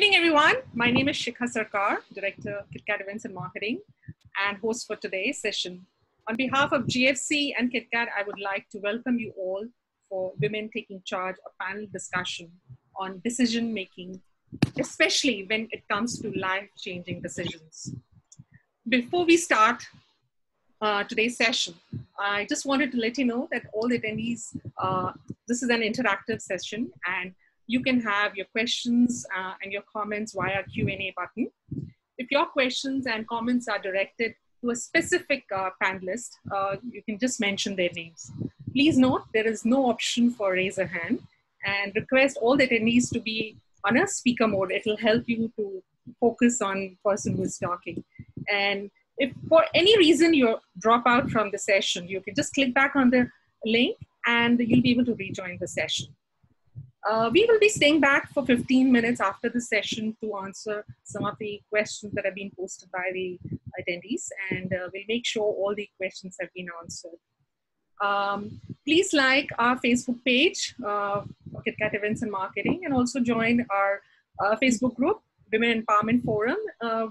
evening, everyone. My name is Shikha Sarkar, Director, KitKat Events and Marketing, and host for today's session. On behalf of GFC and KitKat, I would like to welcome you all for Women Taking Charge, a panel discussion on decision-making, especially when it comes to life-changing decisions. Before we start today's session, I just wanted to let you know that all the attendees, this is an interactive session, and you can have your questions and your comments via Q&A button. If your questions and comments are directed to a specific panelist, you can just mention their names. Please note, there is no option for raise a hand, and request all the attendees to be on a speaker mode. It will help you to focus on the person who is talking. And if for any reason you drop out from the session, you can just click back on the link and you'll be able to rejoin the session. We will be staying back for 15 minutes after the session to answer some of the questions that have been posted by the attendees, and we'll make sure all the questions have been answered. Please like our Facebook page, KitKat Events and Marketing, and also join our Facebook group, Women Empowerment Forum,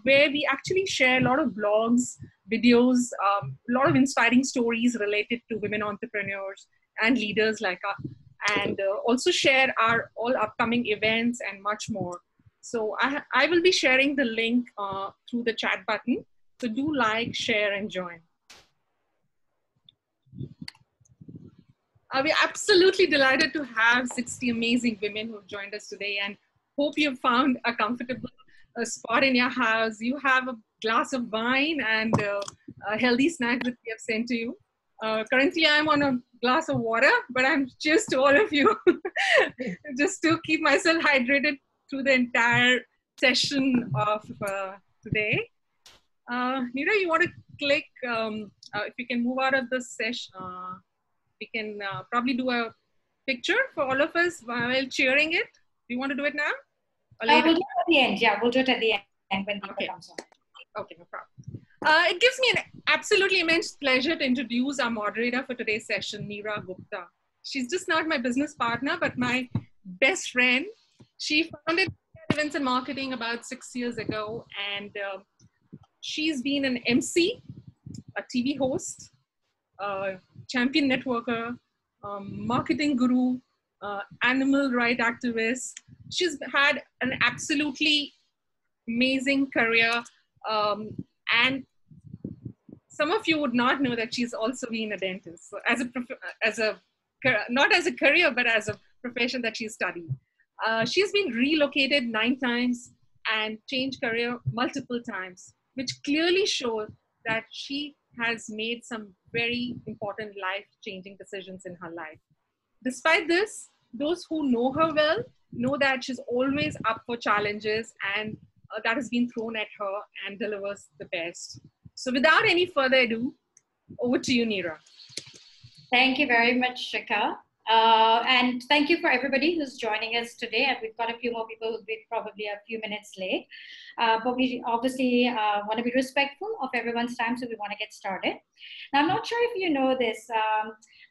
where we actually share a lot of blogs, videos, a lot of inspiring stories related to women entrepreneurs and leaders like us, and also share our all upcoming events and much more. So I will be sharing the link through the chat button. So do like, share, and join. We're absolutely delighted to have 60 amazing women who have joined us today, and hope you've found a comfortable spot in your house. You have a glass of wine and a healthy snack that we have sent to you. Currently, I'm on a glass of water, but I'm cheers to all of you, just to keep myself hydrated through the entire session of today. Neera, you want to click, if you can move out of the session, we can probably do a picture for all of us while cheering it. Do you want to do it now? Or later? We'll do it at the end. Yeah, we'll do it at the end when people comes on. Okay, no problem. It gives me an absolutely immense pleasure to introduce our moderator for today's session, Neera Gupta. She's just not my business partner, but my best friend. She founded Events and Marketing about 6 years ago, and she's been an MC, a TV host, champion networker, marketing guru, animal rights activist. She's had an absolutely amazing career, and some of you would not know that she's also been a dentist. So not as a career, but as a profession that she studied. She's been relocated 9 times and changed career multiple times, which clearly shows that she has made some very important life-changing decisions in her life. Despite this, those who know her well know that she's always up for challenges, and that has been thrown at her and delivers the best. So without any further ado, over to you, Neera. Thank you very much, Shikha. And thank you for everybody who's joining us today. And we've got a few more people who'll be probably a few minutes late. But we obviously want to be respectful of everyone's time, so we want to get started. Now, I'm not sure if you know this,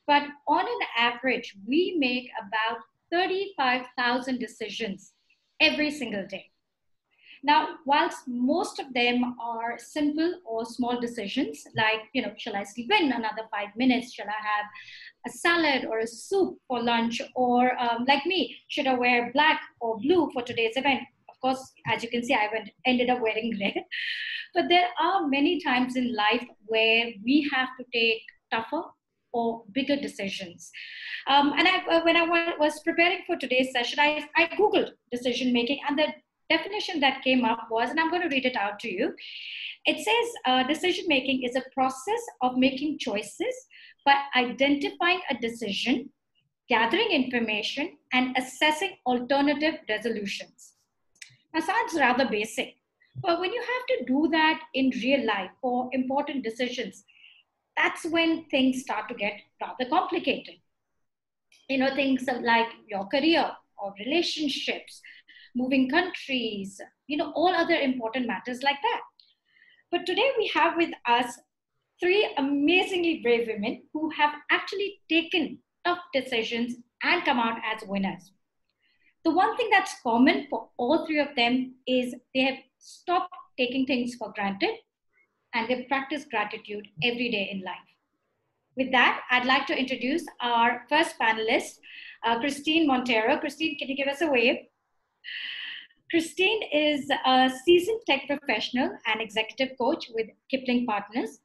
but on an average, we make about 35,000 decisions every single day. Now, whilst most of them are simple or small decisions, like, shall I sleep in another 5 minutes? Shall I have a salad or a soup for lunch? Or like me, should I wear black or blue for today's event? Of course, as you can see, I ended up wearing red. But there are many times in life where we have to take tougher or bigger decisions. And when I was preparing for today's session, I Googled decision making, and the definition that came up was, and I'm going to read it out to you. It says decision making is a process of making choices by identifying a decision, gathering information, and assessing alternative resolutions. Now, sounds rather basic, but when you have to do that in real life for important decisions, that's when things start to get rather complicated. Things like your career or relationships, moving countries, all other important matters like that. But today we have with us 3 amazingly brave women who have actually taken tough decisions and come out as winners. the one thing that's common for all three of them is they have stopped taking things for granted and they practice gratitude every day in life. With that, I'd like to introduce our first panelist, Christine Montero. Christine, can you give us a wave? Christine is a seasoned tech professional and executive coach with Kipling Partners.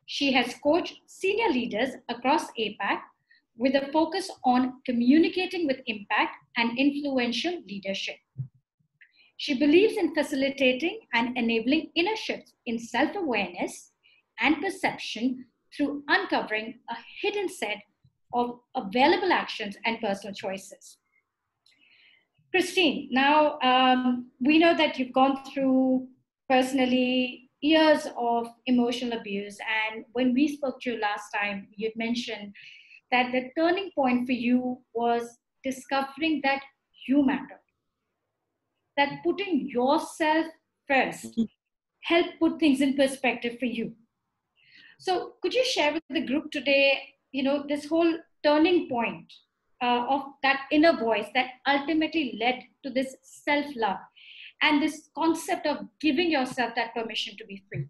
She has coached senior leaders across APAC with a focus on communicating with impact and influential leadership. She believes in facilitating and enabling inner shifts in self-awareness and perception through uncovering a hidden set of available actions and personal choices. Christine, now we know that you've gone through personally years of emotional abuse. And when we spoke to you last time, you'd mentioned that the turning point for you was discovering that you matter. That putting yourself first helped put things in perspective for you. So could you share with the group today, this whole turning point of that inner voice that ultimately led to this self-love and this concept of giving yourself that permission to be free?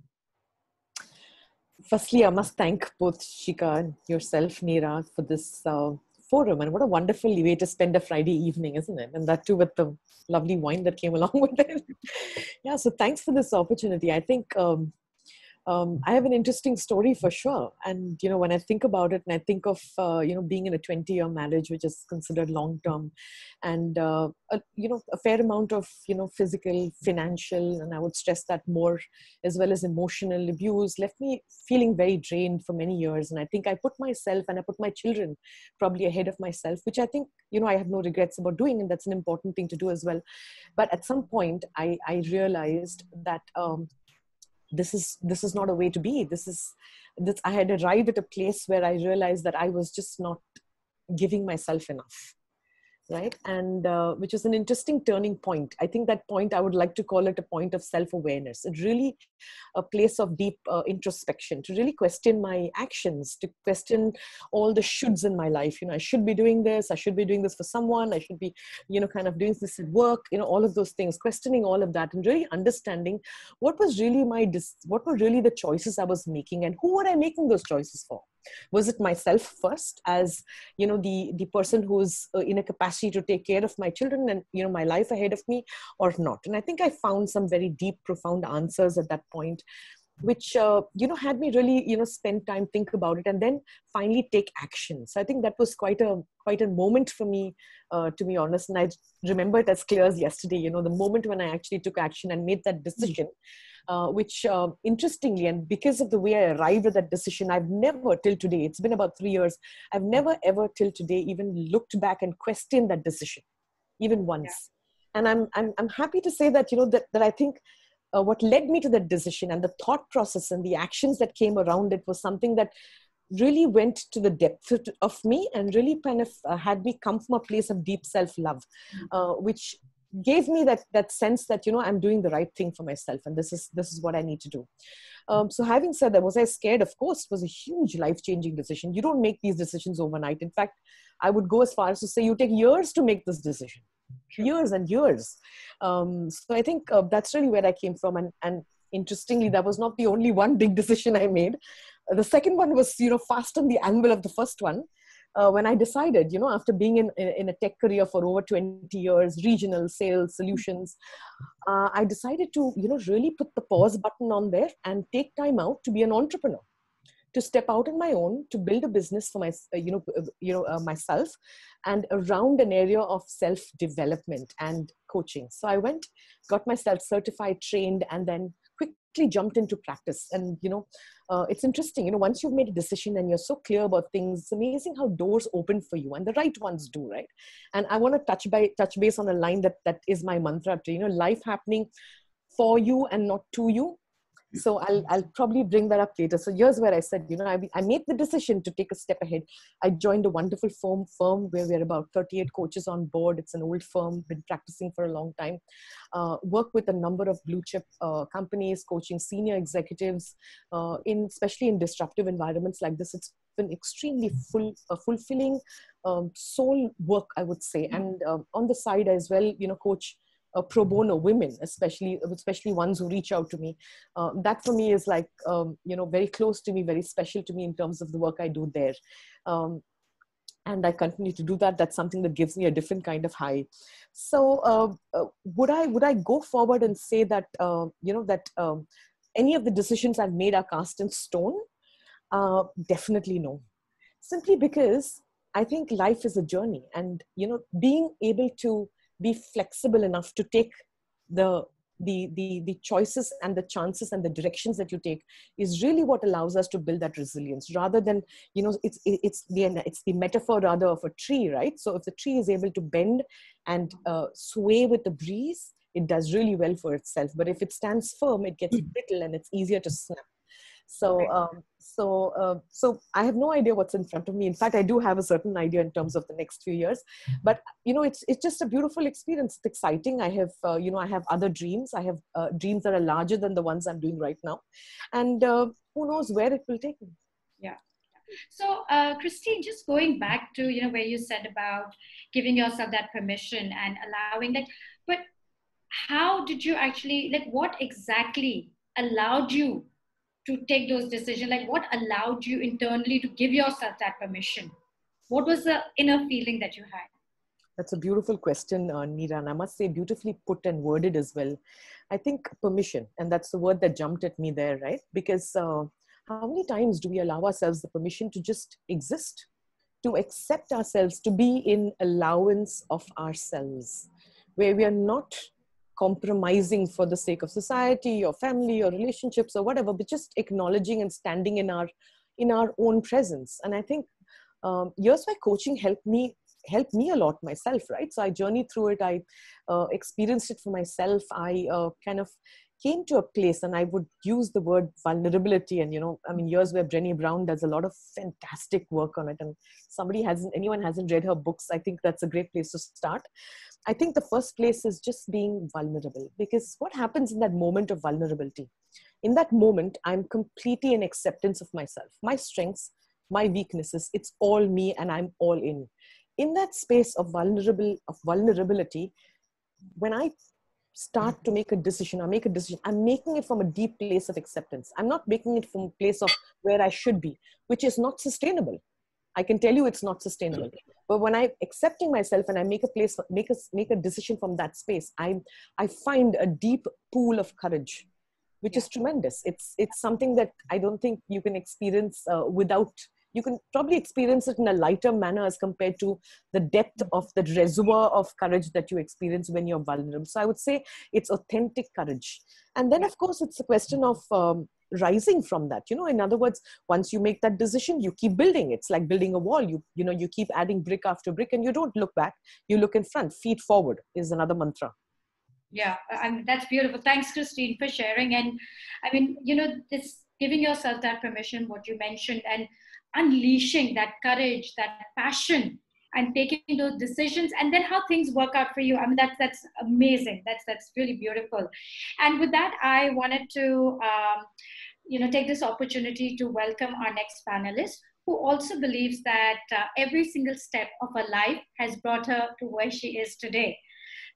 Firstly, I must thank both Shika and yourself, Neera, for this forum. And what a wonderful way to spend a Friday evening, isn't it? And that too with the lovely wine that came along with it. Yeah, so thanks for this opportunity. I think I have an interesting story for sure. And, when I think about it and I think of, being in a 20-year marriage, which is considered long-term, and, a fair amount of, physical, financial, and I would stress that more, as well as emotional abuse, left me feeling very drained for many years. And I think I put myself and I put my children probably ahead of myself, which I think, I have no regrets about doing. And that's an important thing to do as well. But at some point, I realized that, this is not a way to be. I had arrived at a place where I realized that I was just not giving myself enough, right? And which is an interesting turning point. I think that point, I would like to call it a point of self-awareness. It really a place of deep introspection, to really question my actions, to question all the shoulds in my life. I should be doing this. I should be doing this for someone. I should be, kind of doing this at work, all of those things, questioning all of that and really understanding what was really what were really the choices I was making and who were I making those choices for? Was it myself first as, the person who's in a capacity to take care of my children and, my life ahead of me, or not? And I think I found some very deep, profound answers at that point, which, had me really, spend time, think about it, and then finally take action. So I think that was quite a moment for me, to be honest. And I remember it as clear as yesterday, the moment when I actually took action and made that decision. Which interestingly, and because of the way I arrived at that decision, I've never till today, it's been about 3 years, I've never ever till today even looked back and questioned that decision, even once. Yeah. And I'm happy to say that, that I think what led me to that decision and the thought process and the actions that came around it was something that really went to the depth of me and really kind of had me come from a place of deep self-love, which gave me that sense that, I'm doing the right thing for myself. And this is what I need to do. So having said that, was I scared? Of course, it was a huge life-changing decision. You don't make these decisions overnight. In fact, I would go as far as to say you take years to make this decision. Years and years. So I think that's really where I came from. And interestingly, that was not the only one big decision I made. The second one was, fast on the anvil of the first one. When I decided, after being in a tech career for over 20 years, regional sales solutions, I decided to, really put the pause button on there and take time out to be an entrepreneur, to step out on my own, to build a business for myself and around an area of self-development and coaching. So I went, got myself certified, trained, and then quickly jumped into practice. And, it's interesting, once you've made a decision and you're so clear about things, it's amazing how doors open for you and the right ones do, right? And I want to touch base on a line that is my mantra to, life happening for you and not to you. So I'll probably bring that up later. So here's where I said, I made the decision to take a step ahead. I joined a wonderful firm where we're about 38 coaches on board. It's an old firm, been practicing for a long time. Work with a number of blue chip companies, coaching senior executives, especially in disruptive environments like this. It's been extremely fulfilling soul work, I would say. And on the side as well, coach pro bono women, especially ones who reach out to me. That for me is like, very close to me, very special to me in terms of the work I do there. And I continue to do that. That's something that gives me a different kind of high. So would I go forward and say that, any of the decisions I've made are cast in stone? Definitely no. Simply because I think life is a journey, and, being able to be flexible enough to take the choices and the chances and the directions that you take is really what allows us to build that resilience, rather than, it's the metaphor rather of a tree, right? So if the tree is able to bend and sway with the breeze, it does really well for itself. But if it stands firm, it gets brittle and it's easier to snap. So, so I have no idea what's in front of me. In fact, I do have a certain idea in terms of the next few years, but it's just a beautiful experience. It's exciting. I have, I have other dreams. I have dreams that are larger than the ones I'm doing right now, and who knows where it will take me. Yeah. So, Christine, just going back to, where you said about giving yourself that permission and allowing, but how did you actually, what exactly allowed you to take those decisions? What allowed you internally to give yourself that permission? What was the inner feeling that you had? That's a beautiful question, Neera, and I must say beautifully put and worded as well. I think permission, and that's the word that jumped at me there, right? Because how many times do we allow ourselves the permission to just exist, to accept ourselves, to be in allowance of ourselves, where we are not compromising for the sake of society or family or relationships or whatever, but just acknowledging and standing in our own presence. And I think years where coaching helped me a lot myself, right? So I journeyed through it. I experienced it for myself. I kind of came to a place, and I would use the word vulnerability. And, years where Brené Brown does a lot of fantastic work on it. And anyone hasn't read her books, I think that's a great place to start. I think the first place is just being vulnerable, because what happens in that moment of vulnerability? In that moment, I'm completely in acceptance of myself, my strengths, my weaknesses. It's all me, and I'm all in. In that space of vulnerability, when I start to make a decision, I'm making it from a deep place of acceptance. I'm not making it from a place of where I should be, which is not sustainable. I can tell you it's not sustainable. But when I'm accepting myself and I make a decision from that space, I find a deep pool of courage, which is tremendous. It's something that I don't think you can experience you can probably experience it in a lighter manner as compared to the depth of the reservoir of courage that you experience when you're vulnerable. So I would say it's authentic courage. And then, of course, it's a question of rising from that. In other words, once you make that decision, you keep building. It's like building a wall. You keep adding brick after brick, and you don't look back. You look in front. Feet forward is another mantra. Yeah, that's beautiful. Thanks, Christine, for sharing. And this giving yourself that permission, what you mentioned, and unleashing that courage, that passion, and taking those decisions, and then how things work out for you. That's amazing. That's really beautiful. And with that, I wanted to take this opportunity to welcome our next panelist, who also believes that every single step of her life has brought her to where she is today.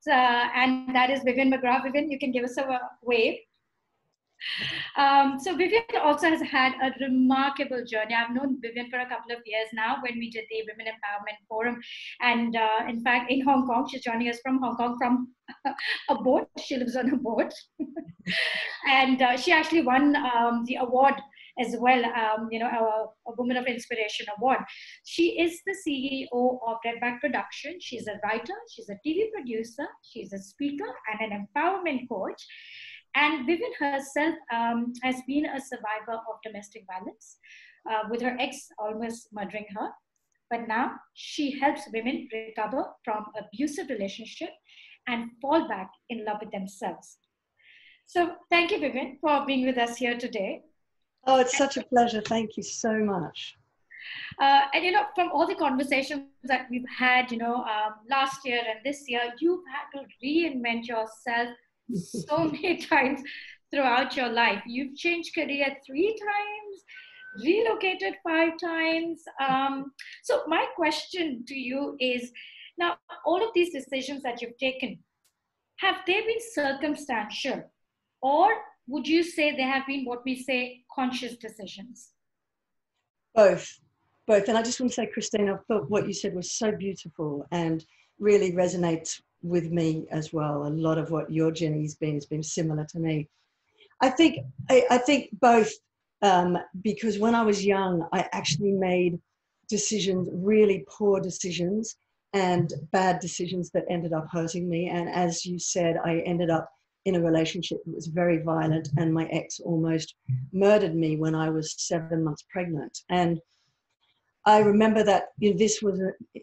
So, and that is Vivian McGrath. Vivian, you can give us a wave. So Vivian also has had a remarkable journey. I've known Vivian for a couple of years now when we did the Women Empowerment Forum. And in fact, in Hong Kong, she's joining us from Hong Kong from a boat. She lives on a boat. And she actually won the award as well, a Woman of Inspiration Award. She is the CEO of Redback Productions. She's a writer, she's a TV producer, she's a speaker and an empowerment coach. And Vivian herself has been a survivor of domestic violence, with her ex almost murdering her. But now she helps women recover from abusive relationship and fall back in love with themselves. So thank you, Vivian, for being with us here today. Oh, it's such a pleasure. Thank you so much. And from all the conversations that we've had, last year and this year, you've had to reinvent yourself so many times throughout your life. You've changed career 3 times, relocated 5 times. So my question to you is, now all of these decisions that you've taken, have they been circumstantial, or would you say they have been what we say conscious decisions? Both. And I just want to say, Christine, I thought what you said was so beautiful and really resonates with me as well. A lot of what your journey has been similar to me. I think both, because when I was young, I actually made decisions, really poor decisions and bad decisions that ended up hurting me. And as you said, I ended up in a relationship that was very violent, and my ex almost murdered me when I was 7 months pregnant. And I remember that this was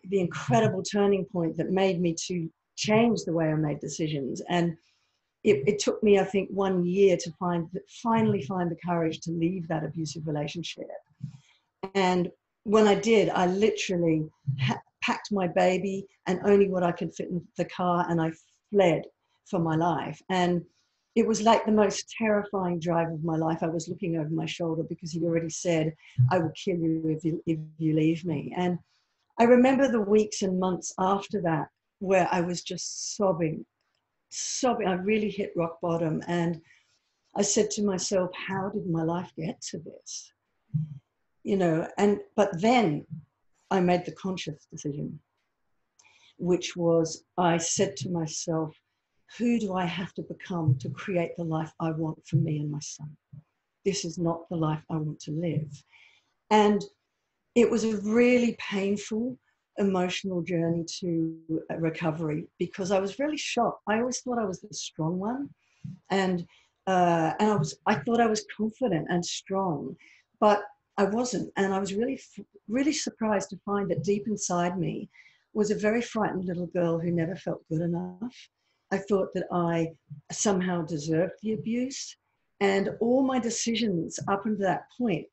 the incredible turning point that made me to change the way I made decisions. And it took me, I think, 1 year to finally find the courage to leave that abusive relationship. And when I did, I literally packed my baby and only what I could fit in the car, and I fled for my life. And it was like the most terrifying drive of my life. I was looking over my shoulder because he'd already said, I will kill you if you leave me. And I remember the weeks and months after that where I was just sobbing. I really hit rock bottom. And I said to myself, how did my life get to this? But then I made the conscious decision, which was, I said to myself, who do I have to become to create the life I want for me and my son? This is not the life I want to live. And it was a really painful, emotional journey to recovery, because I was really shocked. I always thought I was the strong one, and I thought I was confident and strong, but I wasn't. And I was really surprised to find that deep inside me was a very frightened little girl who never felt good enough. I thought that I somehow deserved the abuse, and all my decisions up until that point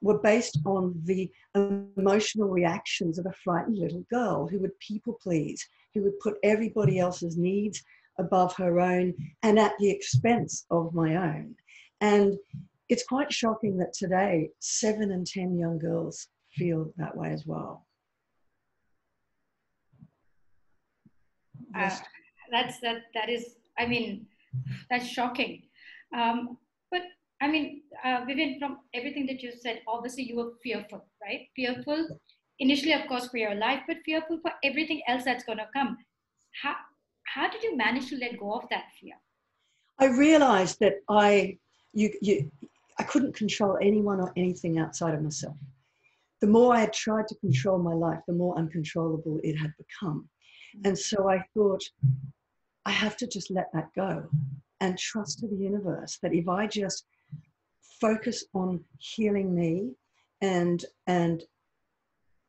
were based on the emotional reactions of a frightened little girl who would people please, who would put everybody else's needs above her own and at the expense of my own. And it's quite shocking that today 7 in 10 young girls feel that way as well. That is, I mean, that's shocking. But I mean, Vivian, from everything that you said, obviously you were fearful, right? Fearful initially, of course, for your life, but fearful for everything else that's going to come. How did you manage to let go of that fear? I realized that I couldn't control anyone or anything outside of myself. The more I had tried to control my life, the more uncontrollable it had become. And so I thought, I have to just let that go and trust to the universe that if I just focus on healing me and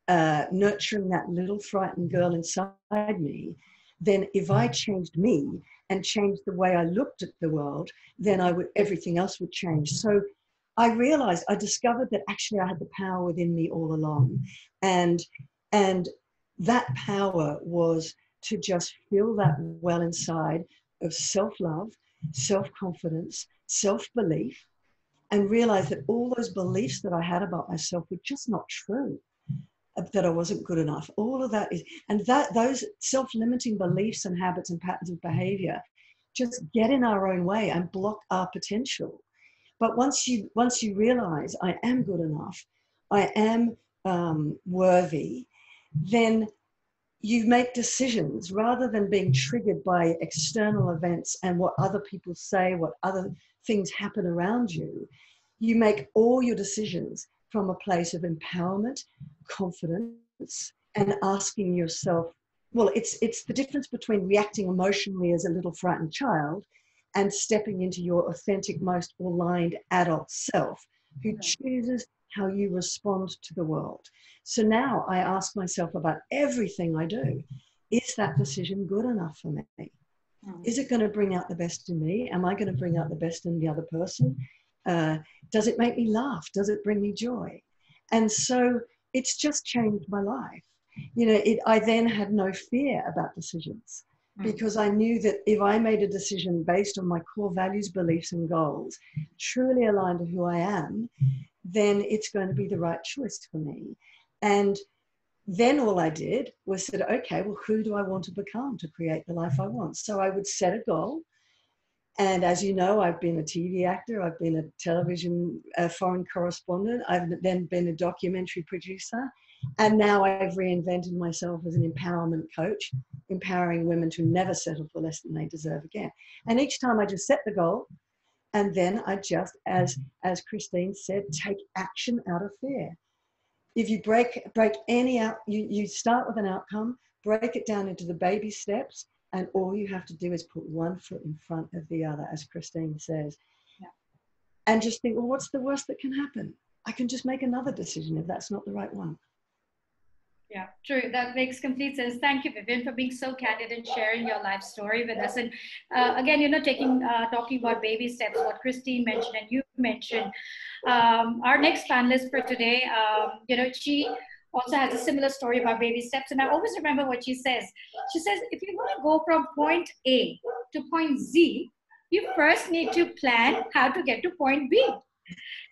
nurturing that little frightened girl inside me, then if I changed me and changed the way I looked at the world, then everything else would change. So I realized, I discovered that actually I had the power within me all along. And that power was to just feel that well inside of self-love, self-confidence, self-belief, and realize that all those beliefs that I had about myself were just not true, that I wasn't good enough. All of that is, and those self-limiting beliefs and habits and patterns of behavior just get in our own way and block our potential. But once you realize I am good enough, I am worthy, then you make decisions rather than being triggered by external events and what other people say, what other things happen around you. You make all your decisions from a place of empowerment, confidence, and asking yourself, well, it's the difference between reacting emotionally as a little frightened child and stepping into your authentic, most aligned adult self who chooses how you respond to the world. So now I ask myself about everything I do, is that decision good enough for me? Is it going to bring out the best in me? Am I going to bring out the best in the other person? Does it make me laugh? Does it bring me joy? And so it's just changed my life. You know, I then had no fear about decisions because I knew that if I made a decision based on my core values, beliefs, and goals, truly aligned to who I am, then it's going to be the right choice for me. And then all I did was said, okay, well, who do I want to become to create the life I want? So I would set a goal. And as you know, I've been a TV actor, I've been a television foreign correspondent, I've then been a documentary producer, and now I've reinvented myself as an empowerment coach, empowering women to never settle for less than they deserve again. And each time I just set the goal, and then I just, as Christine said, take action out of fear. If you break any out, you start with an outcome, break it down into the baby steps, and all you have to do is put one foot in front of the other, as Christine says. Yeah. And just think, well, what's the worst that can happen? I can just make another decision if that's not the right one. Yeah, true. That makes complete sense. Thank you, Vivian, for being so candid and sharing your life story with us. And again, you know, talking about baby steps, what Christine mentioned and you mentioned. Our next panelist for today, you know, she also has a similar story about baby steps. And I always remember what she says. She says, if you want to go from point A to point Z, you first need to plan how to get to point B.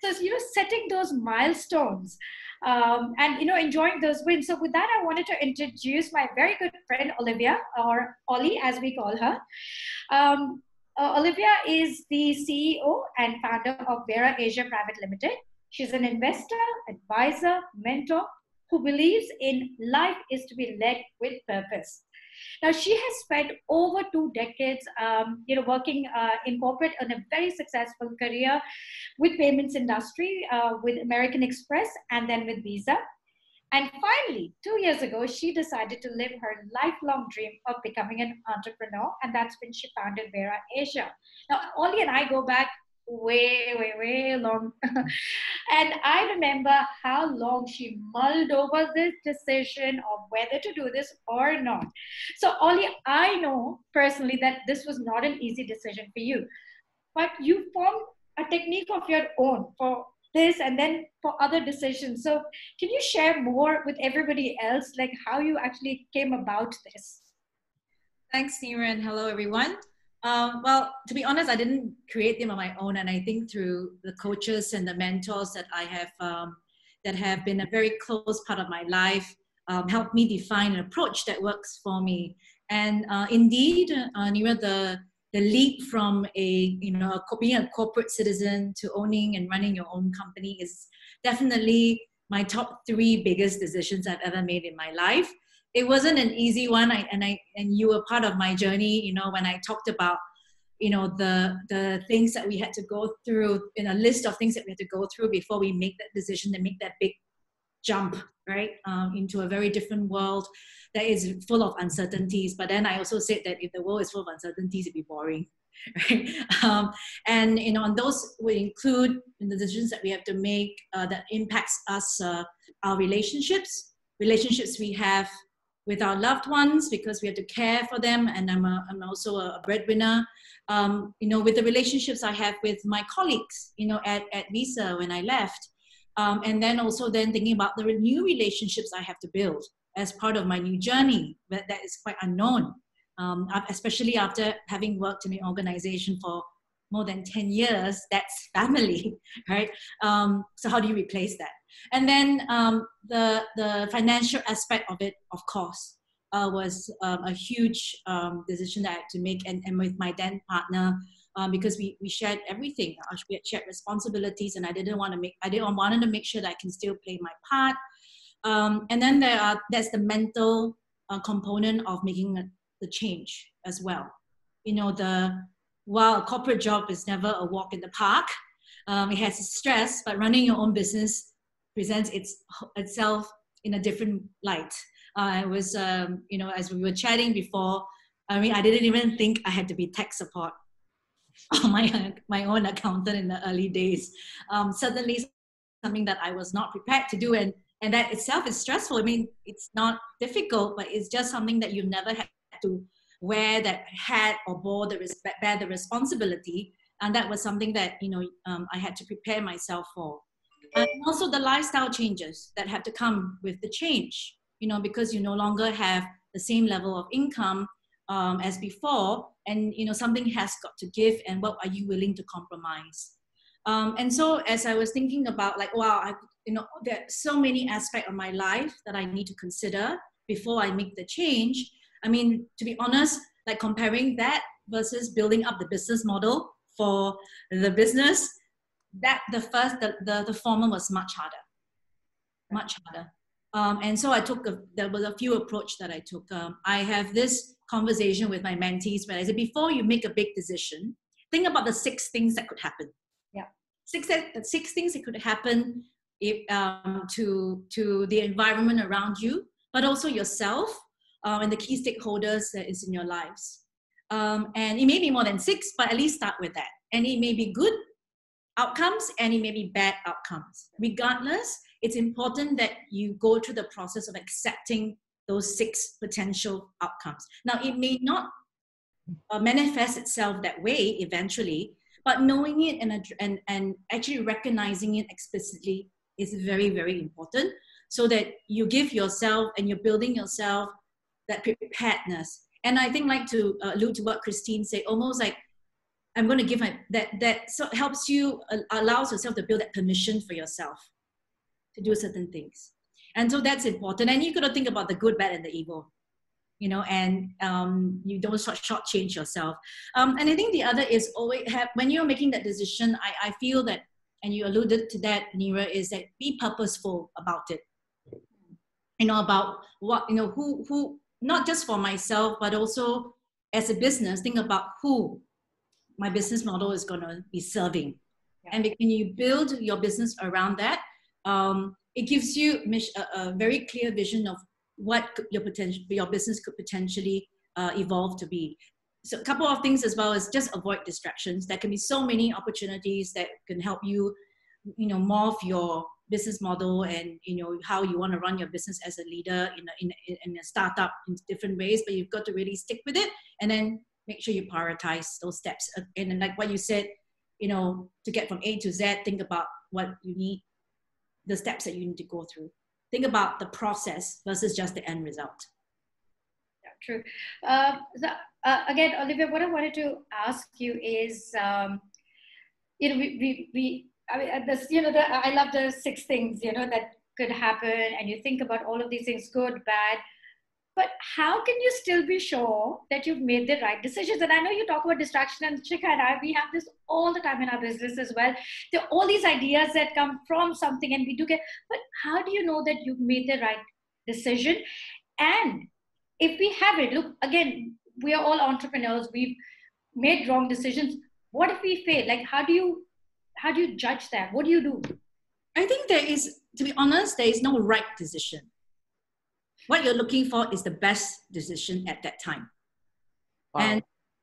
So, you know, setting those milestones and, you know, enjoying those wins. So with that, I wanted to introduce my very good friend, Olivia, or Ollie, as we call her. Olivia is the CEO and founder of Vera Asia Private Limited. She's an investor, advisor, mentor, who believes in life is to be led with purpose. Now, she has spent over 2 decades, you know, working in corporate on a very successful career with payments industry, with American Express, and then with Visa. And finally, 2 years ago, she decided to live her lifelong dream of becoming an entrepreneur, and that's when she founded Vera Asia. Now, Ollie and I go back way long. And I remember how long she mulled over this decision of whether to do this or not. So Ollie, I know personally that this was not an easy decision for you, but you formed a technique of your own for this and then for other decisions. So can you share more with everybody else, like how you actually came about this? Thanks, Neera, and hello, everyone. Well, to be honest, I didn't create them on my own, and I think through the coaches and the mentors that I have that have been a very close part of my life, helped me define an approach that works for me. And indeed, Neera, the leap from being a corporate citizen to owning and running your own company is definitely my top 3 biggest decisions I've ever made in my life. It wasn't an easy one, and you were part of my journey. You know, when I talked about, you know, the things that we had to go through, in a list of things that we had to go through before we make that decision and make that big jump, right, into a very different world that is full of uncertainties. But then I also said that if the world is full of uncertainties, it'd be boring, right? And you know, and those will include the decisions that we have to make that impacts us, our relationships we have with our loved ones, because we have to care for them. And I'm also a breadwinner. You know, with the relationships I have with my colleagues, you know, at Visa when I left. And then also then thinking about the new relationships I have to build as part of my new journey that is quite unknown, especially after having worked in an organization for more than 10 years, that's family, right? So how do you replace that? And then the financial aspect of it, of course, was a huge decision that I had to make, and with my then partner, because we shared everything. We had shared responsibilities, and I wanted to make sure that I can still play my part. And then there's the mental component of making the change as well. You know, while a corporate job is never a walk in the park, it has its stress, but running your own business presents itself in a different light. It was, you know, as we were chatting before, I mean, I didn't even think I had to be tech support on my own accountant in the early days. Suddenly something that I was not prepared to do, and that itself is stressful. I mean, it's not difficult, but it's just something that you've never had to wear that hat or bear the responsibility. And that was something that, I had to prepare myself for. And also the lifestyle changes that have to come with the change, because you no longer have the same level of income as before, and something has got to give, and what are you willing to compromise? And so as I was thinking about, like, wow, there are so many aspects of my life that I need to consider before I make the change. I mean, to be honest, like comparing that versus building up the business model for the business, that the former was much harder. And so there was a few approach that I took. I have this conversation with my mentees where I said, before you make a big decision, think about the 6 things that could happen. Yeah. 6 things that could happen to the environment around you, but also yourself and the key stakeholders that is in your lives. And it may be more than 6, but at least start with that. And it may be good outcomes and it may be bad outcomes. Regardless, it's important that you go through the process of accepting those 6 potential outcomes. Now, it may not manifest itself that way eventually, but knowing it and actually recognizing it explicitly is very, very important, so that you give yourself and you're building yourself that preparedness. And I think, like to allude to what Christine said, almost like I'm going to give that so helps you, allows yourself to build that permission for yourself to do certain things. And so that's important. And you got to think about the good, bad, and the evil, and you don't shortchange yourself. And I think the other is always when you're making that decision, I feel that, and you alluded to that, Neera, is that be purposeful about it. About what, who, not just for myself, but also as a business, think about who my business model is going to be serving. Yeah. And when you build your business around that, it gives you a very clear vision of what your business could potentially evolve to be. So a couple of things as well is just avoid distractions. There can be so many opportunities that can help you, morph your business model and, how you want to run your business as a leader in a startup in different ways, but you've got to really stick with it and then make sure you prioritize those steps. And then, like what you said, to get from A to Z, think about what you need, the steps that you need to go through. Think about the process versus just the end result. Yeah, true. Again, Olivia, what I wanted to ask you is, I love the 6 things, that could happen, and you think about all of these things, good, bad, but how can you still be sure that you've made the right decisions? And I know you talk about distraction, and Shikha and I, we have this all the time in our business as well. There are all these ideas that come from something and we do get, but how do you know that you've made the right decision? And if we haven't, look, again, we are all entrepreneurs, we've made wrong decisions. What if we fail? Like, how do you judge that? What do you do? I think to be honest, there is no right decision. What you're looking for is the best decision at that time. Wow.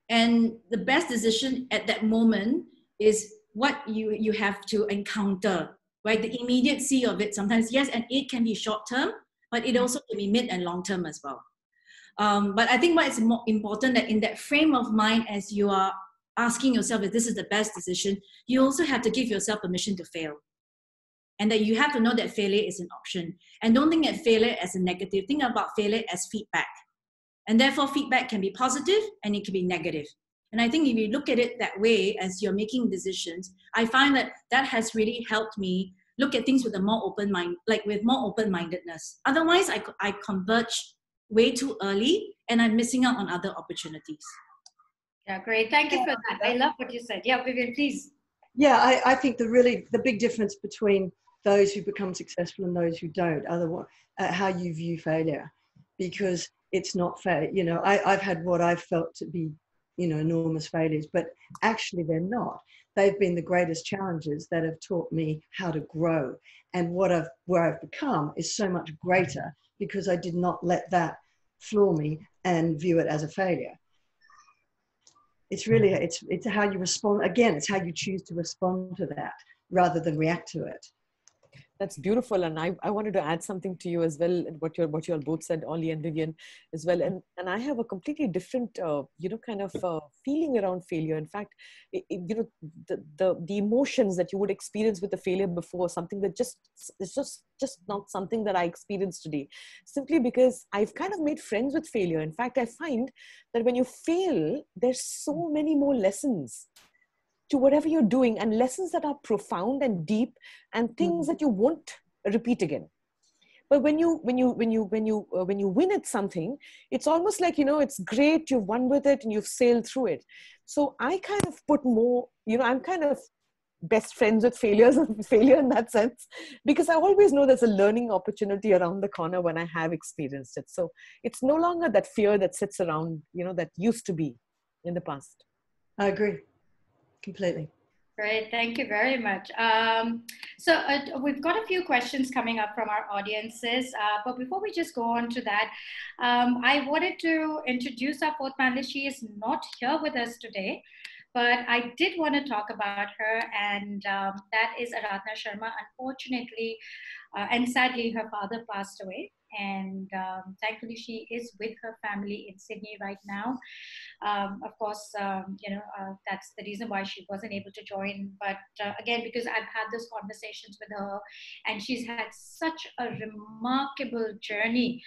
And the best decision at that moment is what you have to encounter, right? The immediacy of it sometimes, yes, and it can be short term, but it also can be mid and long term as well. But I think what is more important that in that frame of mind, as you are asking yourself if this is the best decision, you also have to give yourself permission to fail. And that you have to know that failure is an option. And don't think of failure as a negative. Think about failure as feedback. And therefore, feedback can be positive and it can be negative. And I think if you look at it that way as you're making decisions, I find that has really helped me look at things with a more open mind, like with more open-mindedness. Otherwise, I converge way too early and I'm missing out on other opportunities. Yeah, great. Thank you for that. I love what you said. Yeah, Vivian, please. Yeah, I think the big difference between those who become successful and those who don't are how you view failure, because it's not fair. I've had what I've felt to be, enormous failures, but actually they're not. They've been the greatest challenges that have taught me how to grow. And where I've become is so much greater because I did not let that floor me and view it as a failure. It's really, it's how you respond. Again, it's how you choose to respond to that rather than react to it. That's beautiful, and I wanted to add something to you as well. What you all both said, Ollie and Vivian, as well. And I have a completely different, kind of feeling around failure. In fact, the emotions that you would experience with the failure before, something that is just not something that I experienced today. Simply because I've kind of made friends with failure. In fact, I find that when you fail, there's so many more lessons to whatever you're doing, and lessons that are profound and deep, and things that you won't repeat again. But when you win at something, it's almost like, it's great, you've won with it and you've sailed through it. So I kind of put more, I'm kind of best friends with failure in that sense, because I always know there's a learning opportunity around the corner when I have experienced it. So it's no longer that fear that sits around, that used to be in the past. I agree. Completely. Great, thank you very much. So we've got a few questions coming up from our audiences, but before we just go on to that, I wanted to introduce our fourth panelist. She is not here with us today, but I did want to talk about her, and that is Aradhana Sharma. Unfortunately, and sadly, her father passed away, and thankfully she is with her family in Sydney right now. Of course, that's the reason why she wasn't able to join. But again, because I've had those conversations with her, and she's had such a remarkable journey,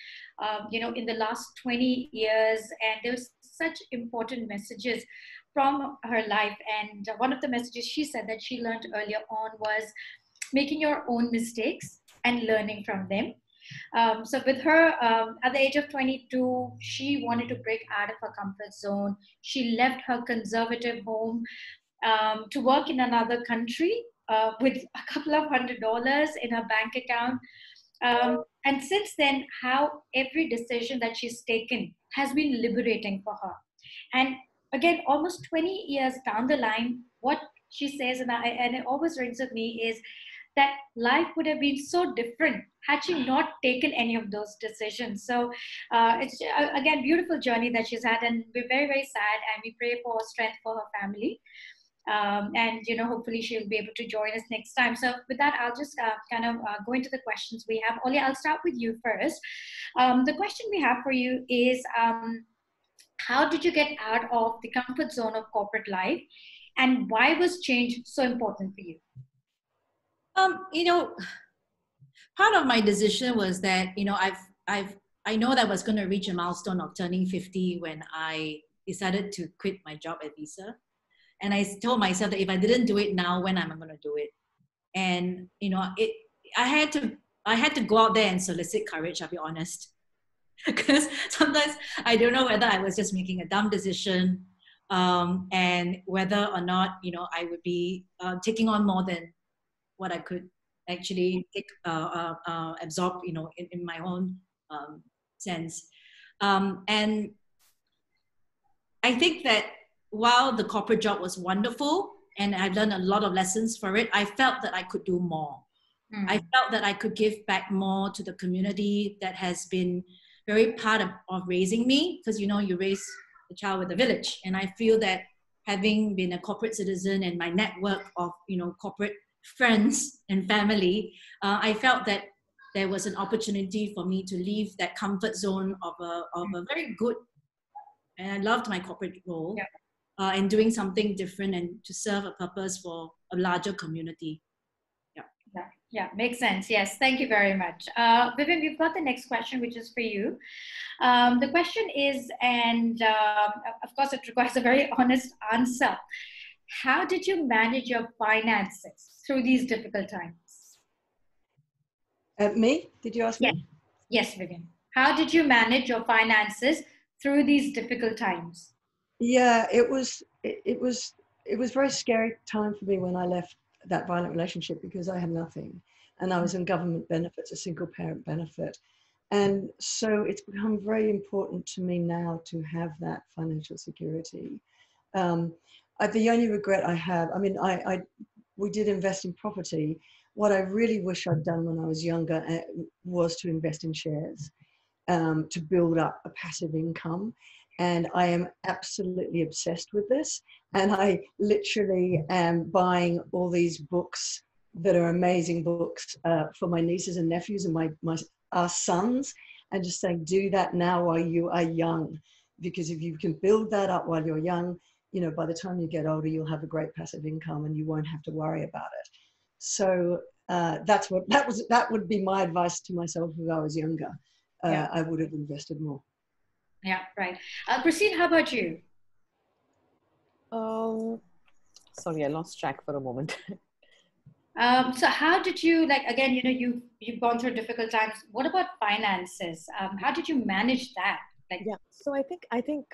in the last 20 years, and there's such important messages from her life. And one of the messages she said that she learned earlier on was making your own mistakes and learning from them. So with her, at the age of 22, she wanted to break out of her comfort zone. She left her conservative home to work in another country with a couple of $100 in her bank account. And since then, how every decision that she's taken has been liberating for her. And again, almost 20 years down the line, what she says, and it always rings with me, is that life would have been so different had she not taken any of those decisions. So it's, again, beautiful journey that she's had, and we're very, very sad, and we pray for strength for her family. And, hopefully she'll be able to join us next time. So with that, I'll just go into the questions we have. Ollie, I'll start with you first. The question we have for you is, how did you get out of the comfort zone of corporate life, and why was change so important for you? Part of my decision was that, I know that I was going to reach a milestone of turning 50 when I decided to quit my job at Visa. And I told myself that if I didn't do it now, when am I going to do it? And, I had to go out there and solicit courage, I'll be honest. Because sometimes I don't know whether I was just making a dumb decision, and whether or not, I would be taking on more than what I could actually absorb, in my own sense. And I think that while the corporate job was wonderful and I've learned a lot of lessons for it, I felt that I could do more. I felt that I could give back more to the community that has been very part of raising me, because, you raise a child with a village. And I feel that having been a corporate citizen and my network of, corporate friends and family, I felt that there was an opportunity for me to leave that comfort zone of a very good, and I loved my corporate role, and doing something different and to serve a purpose for a larger community. Yeah, makes sense. Yes, thank you very much. Vivian, we've got the next question, which is for you. The question is, and of course it requires a very honest answer. How did you manage your finances through these difficult times? Me? Did you ask me? Yes, Vivian. How did you manage your finances through these difficult times? Yeah, it was a very scary time for me when I left that violent relationship, because I had nothing, and I was on government benefits, a single parent benefit. And so it's become very important to me now to have that financial security. The only regret I have, we did invest in property. What I really wish I'd done when I was younger was to invest in shares, to build up a passive income. And I am absolutely obsessed with this. And I literally am buying all these books that are amazing books for my nieces and nephews and our sons, and just saying, do that now while you are young, because if you can build that up while you're young, you know, by the time you get older, you'll have a great passive income and you won't have to worry about it. So that would be my advice to myself if I was younger. I would have invested more. Yeah, right. Christine, how about you? Sorry, I lost track for a moment. So how did you, like, again, you know, you've gone through difficult times. What about finances? How did you manage that? Like, yeah, so I think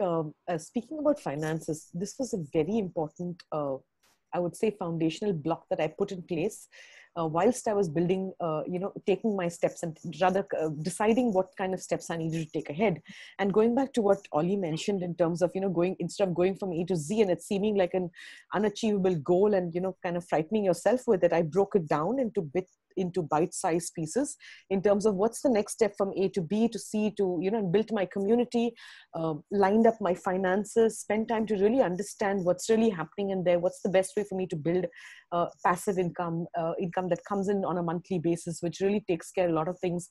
speaking about finances, this was a very important, I would say, foundational block that I put in place whilst I was building, you know, taking my steps and rather deciding what kind of steps I needed to take ahead. And going back to what Ollie mentioned in terms of, you know, instead of going from A to Z and it seeming like an unachievable goal and, you know, kind of frightening yourself with it, I broke it down into bite-sized pieces in terms of what's the next step from A to B to C to, you know, and built my community, lined up my finances, spent time to really understand what's really happening in there, what's the best way for me to build passive income that comes in on a monthly basis, which really takes care of a lot of things,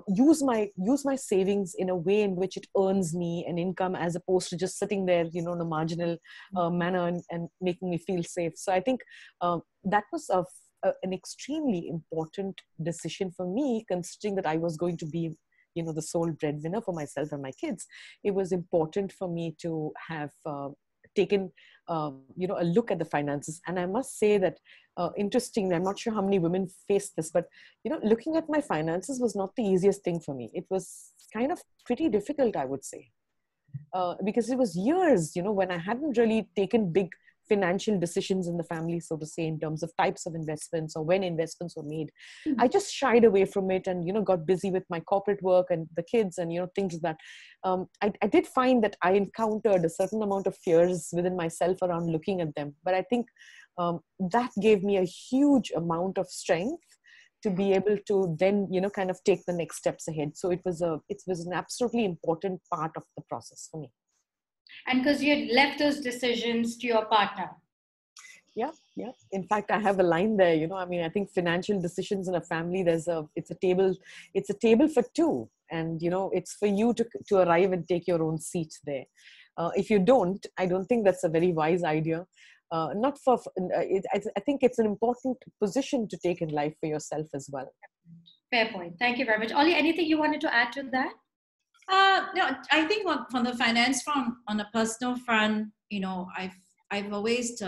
use my savings in a way in which it earns me an income as opposed to just sitting there, you know, in a marginal manner and making me feel safe. So I think that was an extremely important decision for me, considering that I was going to be, you know, the sole breadwinner for myself and my kids. It was important for me to have taken, you know, a look at the finances. And I must say that, interestingly, I'm not sure how many women face this, but, you know, looking at my finances was not the easiest thing for me. It was kind of pretty difficult, I would say, because it was years, you know, when I hadn't really taken big financial decisions in the family, so to say, in terms of types of investments or when investments were made. Mm-hmm. I just shied away from it and, you know, got busy with my corporate work and the kids and, you know, things like that. I did find that I encountered a certain amount of fears within myself around looking at them. But I think that gave me a huge amount of strength to be able to then, you know, kind of take the next steps ahead. So it was an absolutely important part of the process for me. And because you had left those decisions to your partner. Yeah. In fact, I have a line there, you know, I mean, I think financial decisions in a family, it's a table for two. And, you know, it's for you to arrive and take your own seat there. If you don't, I don't think that's a very wise idea. I think it's an important position to take in life for yourself as well. Fair point. Thank you very much. Ollie, anything you wanted to add to that? No, I think from the finance front, on a personal front, you know, I've always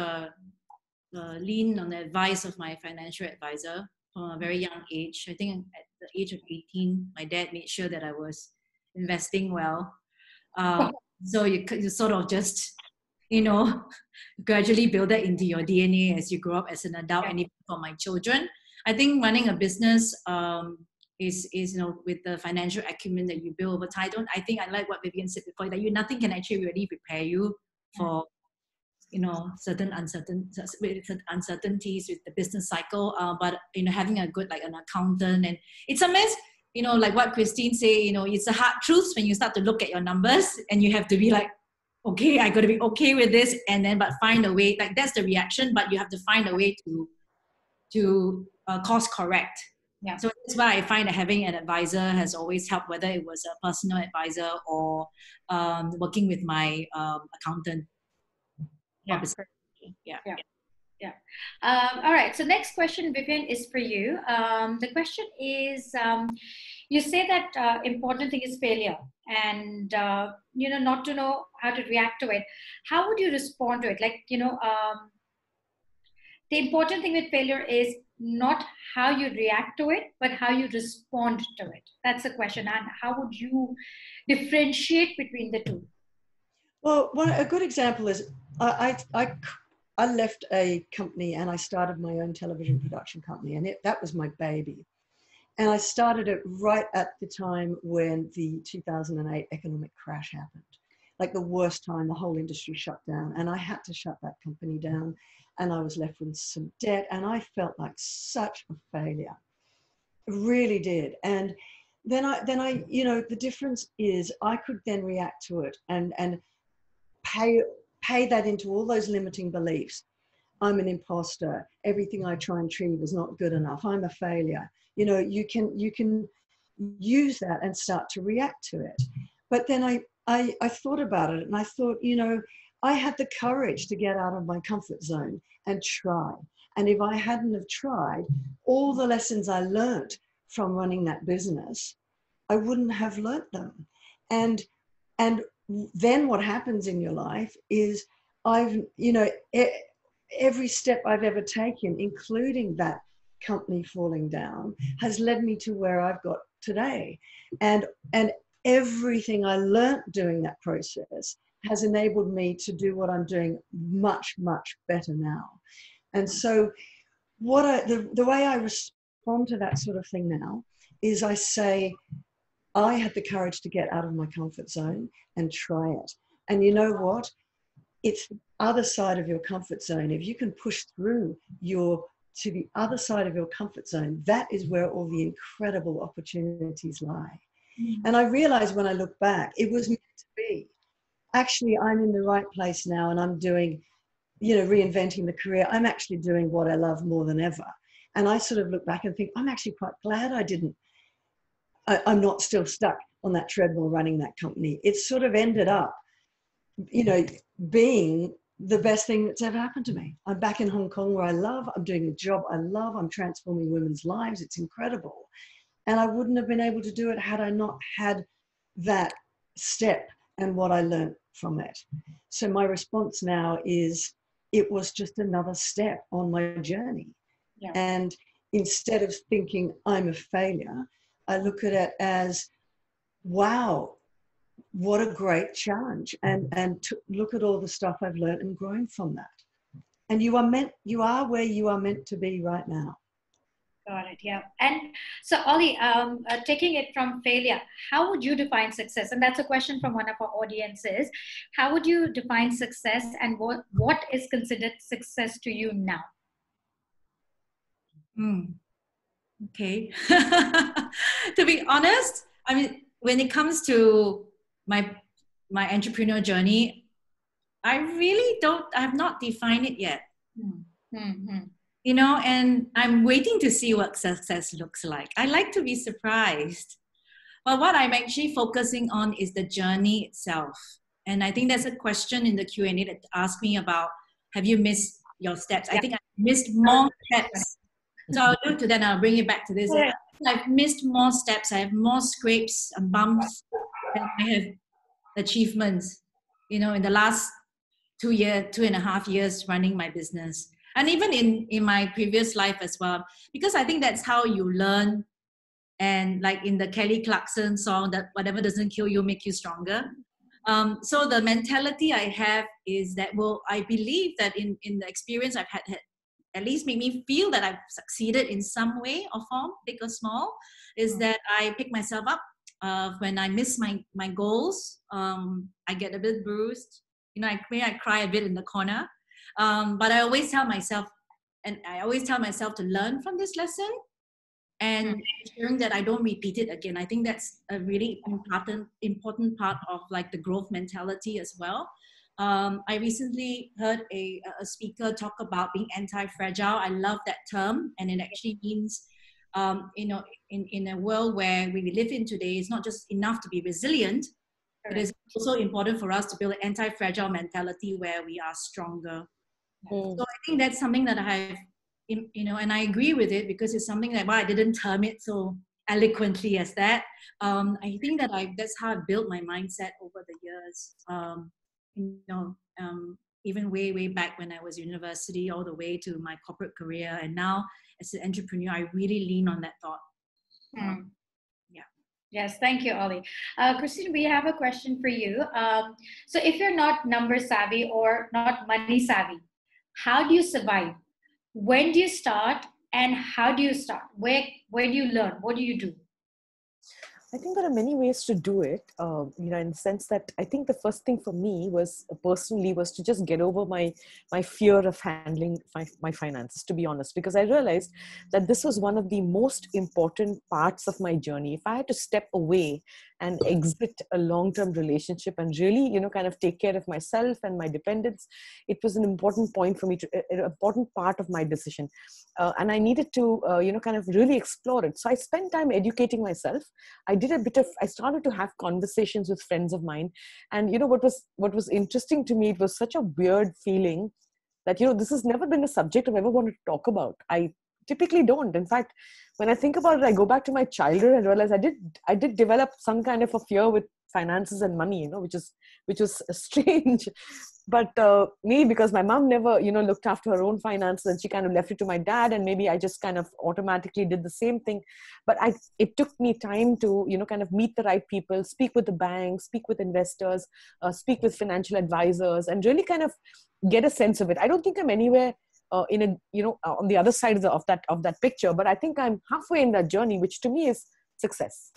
leaned on the advice of my financial advisor from a very young age. I think at the age of 18, my dad made sure that I was investing well. So you sort of just, you know, gradually build that into your DNA as you grow up as an adult. And even for my children, I think running a business is you know, with the financial acumen that you build over time. I think I like what Vivian said before, that nothing can actually really prepare you for, you know, certain uncertainties with the business cycle. But, you know, having a good, like an accountant, and it's a mess, you know, like what Christine said, you know, it's a hard truth when you start to look at your numbers and you have to be like, okay, I got to be okay with this, and then but find a way. Like that's the reaction, but you have to find a way to course correct. Yeah. So that's why I find that having an advisor has always helped, whether it was a personal advisor or working with my accountant. Yeah. All right. So next question, Vivian, is for you. The question is, you say that important thing is failure, and you know, not to know how to react to it. How would you respond to it? Like, you know, the important thing with failure is not how you react to it, but how you respond to it. That's the question. And how would you differentiate between the two? Well, a good example is I left a company and I started my own television production company, and that was my baby. And I started it right at the time when the 2008 economic crash happened. Like the worst time, the whole industry shut down, and I had to shut that company down, and I was left with some debt, and I felt like such a failure. Really did. And then I, you know, the difference is I could then react to it and pay that into all those limiting beliefs. I'm an imposter. Everything I try and achieve is not good enough. I'm a failure. You know, you can use that and start to react to it. But then I thought about it, and I thought, you know, I had the courage to get out of my comfort zone and try. And if I hadn't have tried, all the lessons I learned from running that business, I wouldn't have learnt them. And then what happens in your life is every step I've ever taken, including that company falling down, has led me to where I've got today. And everything I learnt doing that process has enabled me to do what I'm doing much, much better now. And so the way I respond to that sort of thing now is I say, I had the courage to get out of my comfort zone and try it. And you know what? It's the other side of your comfort zone. If you can push through to the other side of your comfort zone, that is where all the incredible opportunities lie. Mm-hmm. And I realized when I look back, it was meant to be. Actually, I'm in the right place now, and I'm doing, you know, reinventing the career. I'm actually doing what I love more than ever. And I sort of look back and think, I'm actually quite glad I'm not still stuck on that treadmill running that company. It's sort of ended up, you know, being the best thing that's ever happened to me. I'm back in Hong Kong where I love. I'm doing a job I love. I'm transforming women's lives. It's incredible. And I wouldn't have been able to do it had I not had that step and what I learned from it. So my response now is, it was just another step on my journey. Yeah. And instead of thinking I'm a failure, I look at it as, wow, what a great challenge. And to look at all the stuff I've learned and grown from that. And you are where you are meant to be right now. Got it, yeah. And so Ollie, taking it from failure, how would you define success? And that's a question from one of our audiences. How would you define success, and what is considered success to you now? Okay. To be honest, I mean, when it comes to my entrepreneurial journey, I have not defined it yet. You know, and I'm waiting to see what success looks like. I like to be surprised. But what I'm actually focusing on is the journey itself. And I think there's a question in the Q&A that asked me about, have you missed your steps? I think I missed more steps. So I'll do to that, and I'll bring it back to this. Yeah. I've missed more steps. I have more scrapes and bumps, and I have achievements, you know, in the last 2.5 years running my business. And even in my previous life as well, because I think that's how you learn. And like in the Kelly Clarkson song, that whatever doesn't kill you, make you stronger. So the mentality I have is that, well, I believe that in the experience I've had at least make me feel that I've succeeded in some way or form, big or small, is that I pick myself up when I miss my goals. I get a bit bruised. You know, I cry a bit in the corner. But I always tell myself to learn from this lesson and ensuring that I don't repeat it again. I think that's a really important part of like the growth mentality as well. I recently heard a speaker talk about being anti-fragile. I love that term, and it actually means, you know, in a world where we live in today, it's not just enough to be resilient. It is also important for us to build an anti-fragile mentality where we are stronger. So I think that's something that I have, you know, and I agree with it because it's something that, well, I didn't term it so eloquently as that. I think that that's how I built my mindset over the years. You know, even way back when I was in university, all the way to my corporate career, and now as an entrepreneur, I really lean on that thought. Yeah. Yes, thank you, Ollie. Christine, we have a question for you. So if you're not number savvy or not money savvy, how do you survive? When do you start, and how do you start? Where do you learn? What do you do? I think there are many ways to do it, you know, in the sense that I think the first thing for me was personally was to just get over my fear of handling my finances, to be honest, because I realized that this was one of the most important parts of my journey. If I had to step away and exit a long-term relationship and really, kind of take care of myself and my dependents. It was an important point for me, an important part of my decision. And I needed to, kind of really explore it. So I spent time educating myself. I started to have conversations with friends of mine. And, what was interesting to me, it was such a weird feeling that, this has never been a subject I've ever wanted to talk about. I typically don't. In fact, when I think about it, I go back to my childhood and realize I did develop some kind of a fear with finances and money, which was strange. But me, because my mom never, looked after her own finances, and she kind of left it to my dad, and maybe I just kind of automatically did the same thing. But it took me time to, kind of meet the right people, speak with the banks, speak with investors, speak with financial advisors, and really kind of get a sense of it. I don't think I'm anywhere on the other side of that picture, but I think I'm halfway in that journey, which to me is success.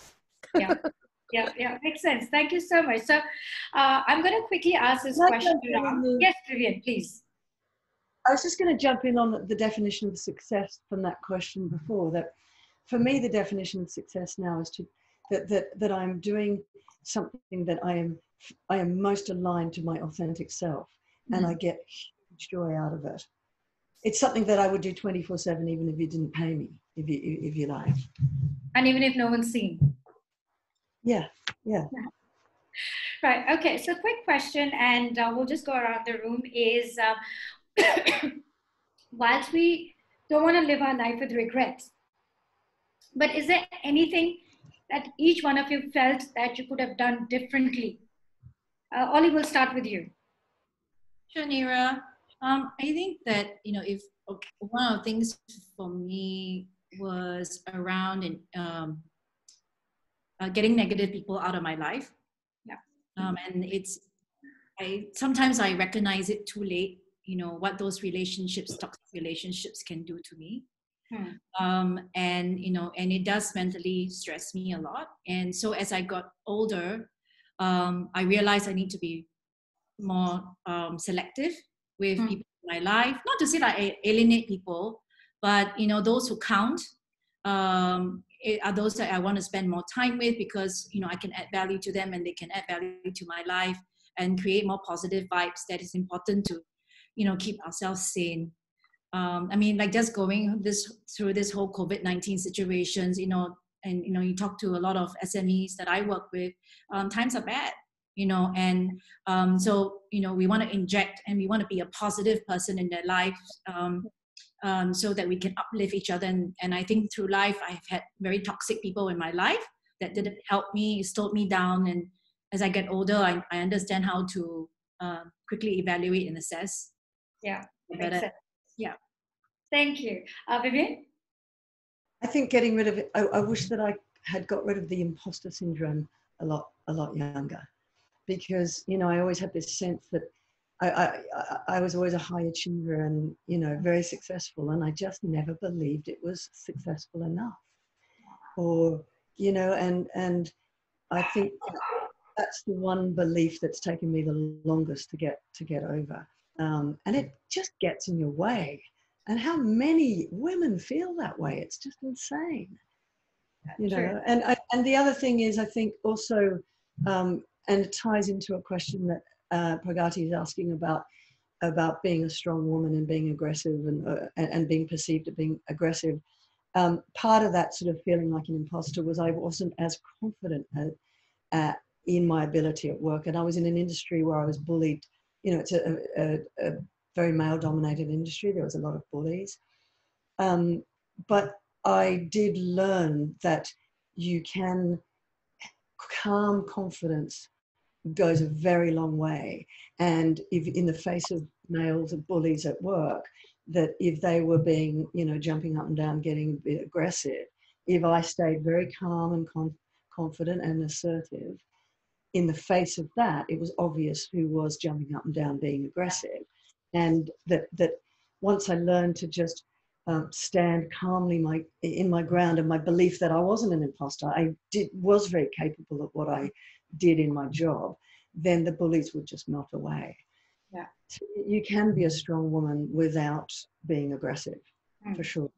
Yeah, makes sense. Thank you so much. So I'm going to quickly ask this question. Yes, Vivian, please. I was just going to jump in on the definition of success from that question before. That for me, the definition of success now is that I'm doing something that I am most aligned to my authentic self, and I get huge joy out of it. It's something that I would do 24/7, even if you didn't pay me, if you like. And even if no one's seen. Yeah. Right. Okay. So quick question, and we'll just go around the room is, whilst we don't want to live our life with regrets, but is there anything that each one of you felt that you could have done differently? Ollie, we'll start with you. Sure, Neera. I think that, if one of the things for me was around getting negative people out of my life. Yeah. And sometimes I recognize it too late, what those toxic relationships can do to me. And it does mentally stress me a lot. And so as I got older, I realized I need to be more selective with people in my life. Not to say that I alienate people, but those who count are those that I want to spend more time with, because I can add value to them and they can add value to my life and create more positive vibes. That is important to keep ourselves sane. Just going through this whole COVID-19 situations, and you talk to a lot of SMEs that I work with, times are bad. So we want to inject and we want to be a positive person in their life, so that we can uplift each other. And I think through life, I've had very toxic people in my life that didn't help me, slowed me down. And as I get older, I understand how to quickly evaluate and assess. Yeah, makes sense. Yeah. Thank you. Vivian? I think getting rid of it, I wish that I had got rid of the imposter syndrome a lot younger, because, I always had this sense that I was always a high achiever and, very successful, and I just never believed it was successful enough. Or, and I think that's the one belief that's taken me the longest to get over. And it just gets in your way. And how many women feel that way? It's just insane. And the other thing is, I think also, and it ties into a question that Pragati is asking about being a strong woman and being aggressive and being perceived as being aggressive. Part of that sort of feeling like an imposter was I wasn't as confident in my ability at work, and I was in an industry where I was bullied. It's a very male-dominated industry. There was a lot of bullies, but I did learn that calm confidence goes a very long way. And if in the face of males or bullies at work, that if they were being, jumping up and down, getting a bit aggressive, if I stayed very calm and confident and assertive, in the face of that, it was obvious who was jumping up and down, being aggressive. And that once I learned to just stand calmly in my ground, and my belief that I wasn't an imposter, was very capable of what I did in my job, then the bullies would just melt away. Yeah, so you can be a strong woman without being aggressive, for sure.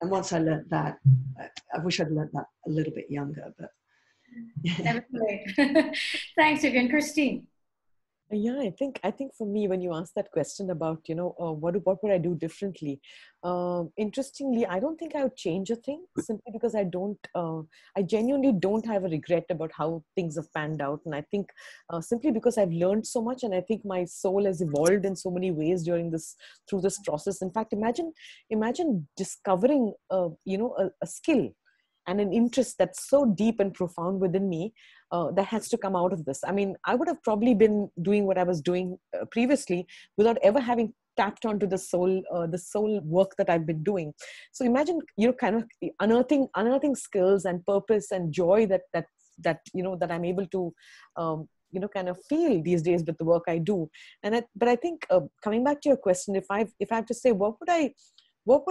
And once I learned that, I wish I'd learned that a little bit younger, but Never too late. Thanks, Vivian. Christine. Yeah, I think for me, when you ask that question about, what would I do differently? Interestingly, I don't think I would change a thing, simply because I genuinely don't have a regret about how things have panned out. And I think simply because I've learned so much, and I think my soul has evolved in so many ways through this process. In fact, imagine discovering, a skill and an interest that's so deep and profound within me, that has to come out of this. I mean, I would have probably been doing what I was doing previously without ever having tapped onto the soul work that I've been doing. So imagine, kind of unearthing skills and purpose and joy that I'm able to, kind of feel these days with the work I do. But I think, coming back to your question, if I have to say, what would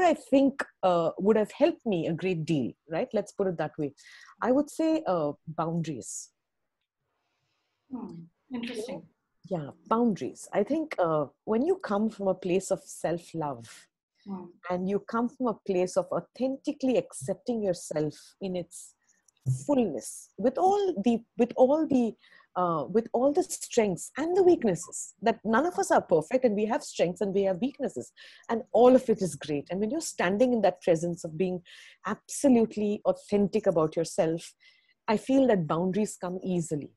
I think would have helped me a great deal, right? Let's put it that way. I would say boundaries. Interesting. Yeah, boundaries. I think when you come from a place of self-love, and you come from a place of authentically accepting yourself in its fullness, with all the strengths and the weaknesses, that none of us are perfect, and we have strengths and we have weaknesses, and all of it is great. And when you're standing in that presence of being absolutely authentic about yourself, I feel that boundaries come easily.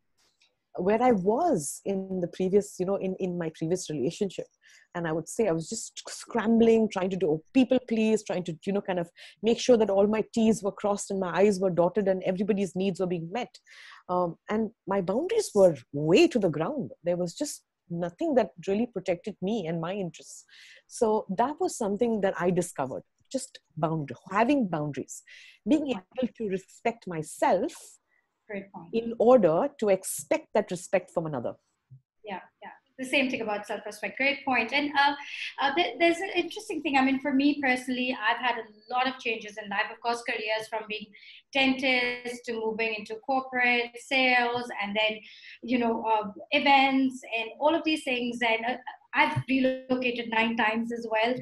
Where I was in the previous, in my previous relationship, and I would say I was just scrambling, trying to do people please, trying to, kind of make sure that all my T's were crossed and my I's were dotted and everybody's needs were being met. And my boundaries were way to the ground. There was just nothing that really protected me and my interests. So that was something that I discovered, just having boundaries, being able to respect myself, in order to expect that respect from another. Yeah. The same thing about self-respect. Great point. And there's an interesting thing. I mean, for me personally, I've had a lot of changes in life. Of course, careers, from being dentist to moving into corporate sales, and then, events and all of these things. And I've relocated 9 times as well.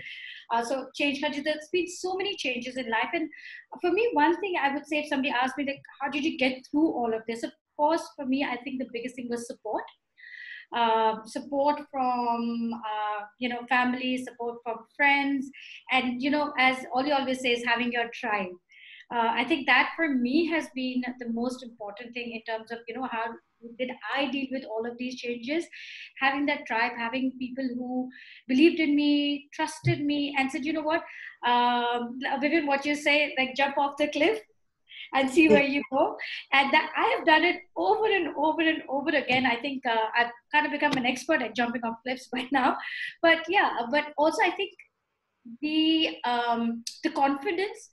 So change countries. There's been so many changes in life. And for me, one thing I would say, if somebody asked me, like, how did you get through all of this? Of course, for me, I think the biggest thing was support. Support from family, support from friends, and as Ollie always says, having your tribe. I think that for me has been the most important thing in terms of how did I deal with all of these changes. Having that tribe, having people who believed in me, trusted me, and said, Vivian, what you say, like, jump off the cliff and see where you go. And that I have done it over and over and over again. I think I've kind of become an expert at jumping off cliffs by now. But yeah, but also I think the confidence,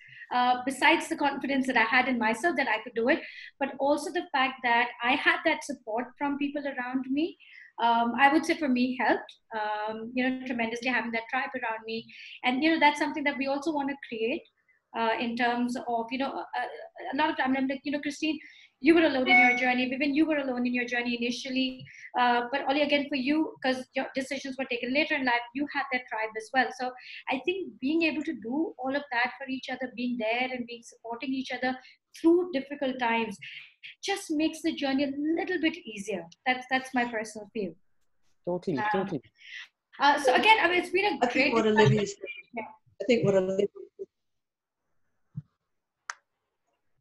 besides the confidence that I had in myself that I could do it, but also the fact that I had that support from people around me, I would say for me helped, tremendously, having that tribe around me. And, that's something that we also want to create. In terms of, a lot of time, I'm like, Christine, you were alone in your journey. Vivian, you were alone in your journey initially. But only again for you, because your decisions were taken later in life, you had that tribe as well. So I think being able to do all of that for each other, being there and supporting each other through difficult times, just makes the journey a little bit easier. That's my personal view. Totally. So again, I mean, it's been a great discussion.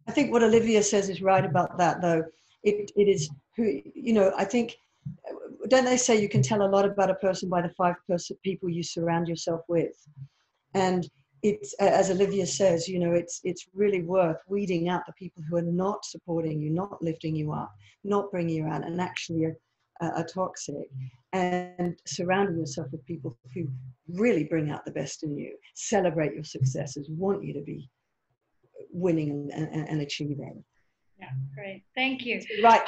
I think what Olivia says is right about that, though. It is who, I think, don't they say you can tell a lot about a person by the 5 people you surround yourself with? And it's, as Olivia says, it's really worth weeding out the people who are not supporting you, not lifting you up, not bringing you out, and actually are toxic, and surrounding yourself with people who really bring out the best in you, celebrate your successes, want you to be winning and achieving. Yeah, great. Thank you. Right.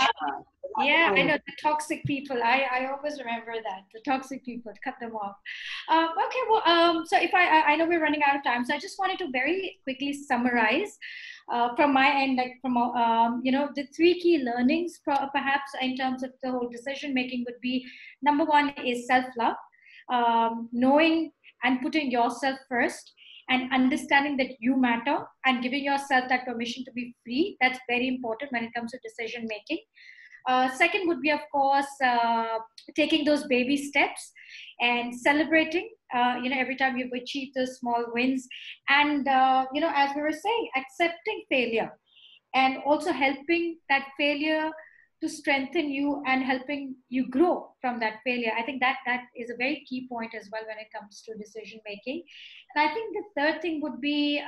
Yeah, I know, the toxic people. I always remember that, the toxic people, cut them off. Okay, well, so if I know we're running out of time, so I just wanted to very quickly summarize from my end, like from the 3 key learnings, perhaps in terms of the whole decision making, would be, number 1 is self-love, knowing and putting yourself first, and understanding that you matter and giving yourself that permission to be free. That's very important when it comes to decision making. Second would be, of course, taking those baby steps and celebrating, every time you've achieved those small wins. And, as we were saying, accepting failure and also helping that failure to strengthen you and helping you grow from that failure. I think that is a very key point as well when it comes to decision making. And I think the third thing would be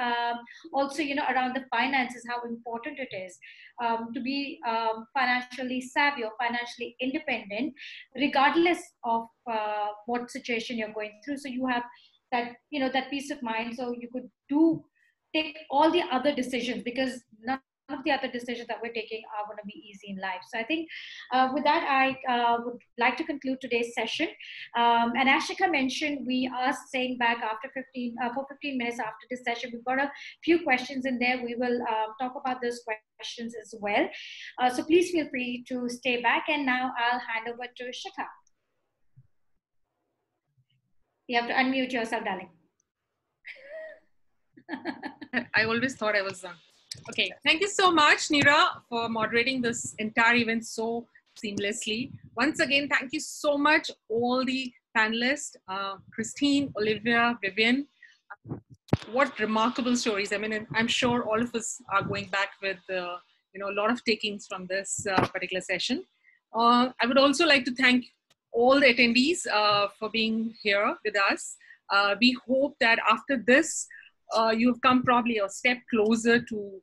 also, around the finances, how important it is to be financially savvy or financially independent, regardless of what situation you're going through. So you have that, that peace of mind. So you could take all the other decisions, because none of the other decisions that we're taking are going to be easy in life. So I think with that, I would like to conclude today's session. And as Shikha mentioned, we are staying back for 15 minutes after this session. We've got a few questions in there. We will talk about those questions as well. So please feel free to stay back. And now I'll hand over to Shikha. You have to unmute yourself, darling. I always thought I was okay. Thank you so much, Neera, for moderating this entire event so seamlessly. Once again, thank you so much, all the panelists, Christine, Olivia, Vivian. What remarkable stories. I mean, I'm sure all of us are going back with, a lot of takings from this particular session. I would also like to thank all the attendees for being here with us. We hope that after this, you've come probably a step closer to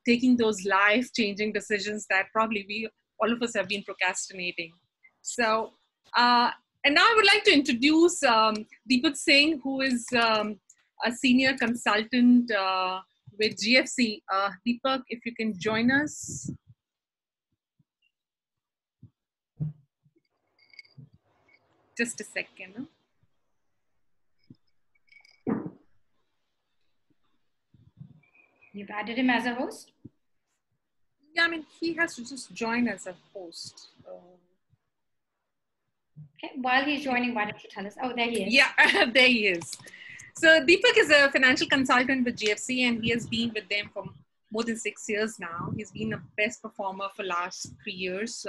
taking those life-changing decisions that probably all of us have been procrastinating. So, and now I would like to introduce Deepak Singh, who is a senior consultant with GFC. Deepak, if you can join us. Just a second. You've added him as a host? Yeah, I mean, he has to just join as a host. Okay, while he's joining, why don't you tell us? Oh, there he is. Yeah, there he is. So Deepak is a financial consultant with GFC, and he has been with them for more than 6 years now. He's been a best performer for last 3 years,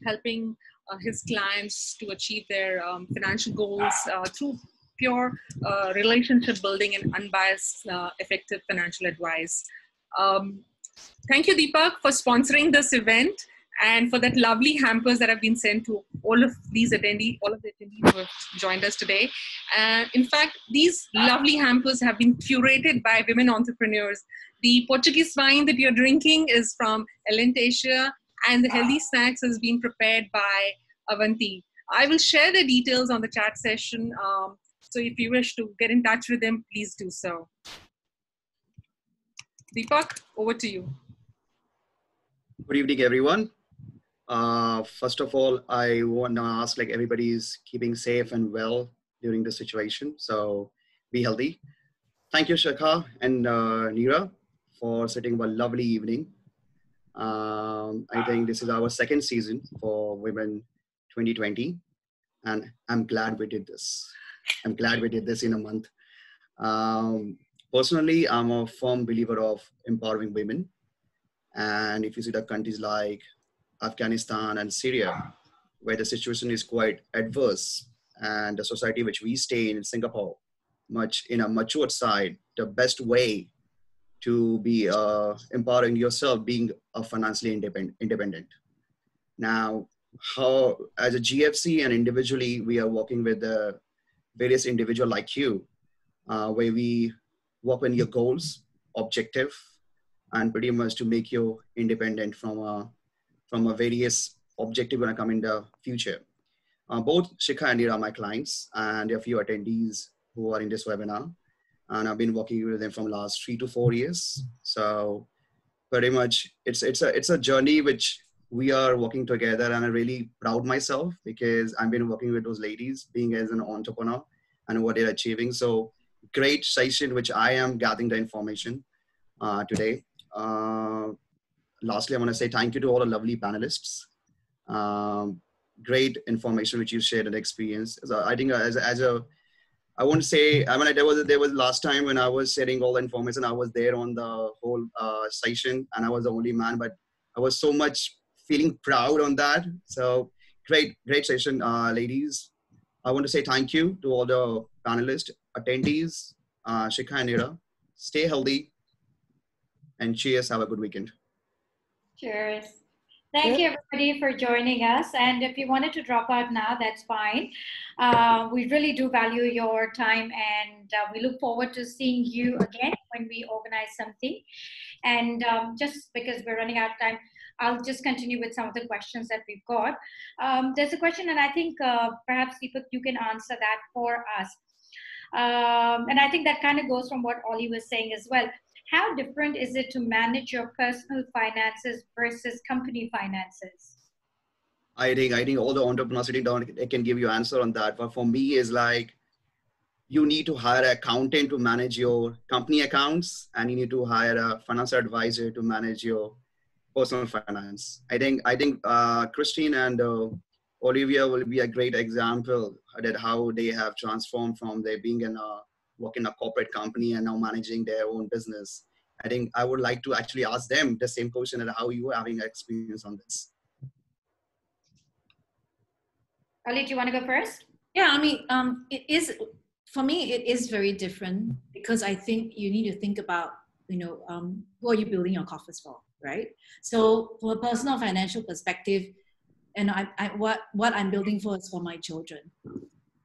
helping his clients to achieve their financial goals through pure relationship building and unbiased, effective financial advice. Thank you, Deepak, for sponsoring this event and for that lovely hampers that have been sent to all of these attendees, all of the attendees who have joined us today. And in fact, these lovely hampers have been curated by women entrepreneurs. The Portuguese wine that you're drinking is from Alentecia, and the healthy snacks has been prepared by Avanti. I will share the details on the chat session. So if you wish to get in touch with them, please do so. Deepak, over to you. Good evening, everyone. First of all, I want to ask, like, everybody is keeping safe and well during the situation. So be healthy. Thank you, Shikha and Neera, for setting up a lovely evening. I think this is our second season for Women 2020. And I'm glad we did this. I'm glad we did this in a month. Personally, I'm a firm believer of empowering women. And if you see the countries like Afghanistan and Syria, where the situation is quite adverse, and the society which we stay in Singapore, much in a matured side, the best way to be empowering yourself, being a financially independent. Now, how as a GFC and individually, we are working with the various individuals like you, where we work on your goals, objective, and pretty much to make you independent from a various objective when I come in the future. Both Shikha and Neera are my clients, and there are a few attendees who are in this webinar, and I've been working with them from the last 3 to 4 years. So pretty much it's a journey which we are working together, and I'm really proud myself because I've been working with those ladies, being as an entrepreneur and what they're achieving. So great session, which I am gathering the information today. Lastly, I want to say thank you to all the lovely panelists. Great information which you shared and experience. So I think as I won't say, I mean, there was last time when I was sharing all the information, I was there on the whole session and I was the only man, but I was so much feeling proud on that. So great session, ladies. I want to say thank you to all the panelists, attendees, Shikha and Neera. Stay healthy and cheers. Have a good weekend. Cheers. Thank you, everybody, for joining us. And if you wanted to drop out now, that's fine. We really do value your time, and we look forward to seeing you again when we organize something. And just because we're running out of time, I'll just continue with some of the questions that we've got. There's a question, and I think perhaps, Deepak, you can answer that for us. And I think that kind of goes from what Ollie was saying as well. How different is it to manage your personal finances versus company finances? I think all the entrepreneurs sitting down, they can give you answer on that. But for me, is like, you need to hire an accountant to manage your company accounts, and you need to hire a financial advisor to manage your personal finance. I think Christine and Olivia will be a great example that how they have transformed from their being working in a corporate company and now managing their own business. I think I would like to actually ask them the same question and how you are having experience on this. Ollie, do you want to go first? Yeah, I mean, it is, for me, it is very different because I think you need to think about, who are you building your coffers for, right? So from a personal financial perspective, and what I'm building for is for my children,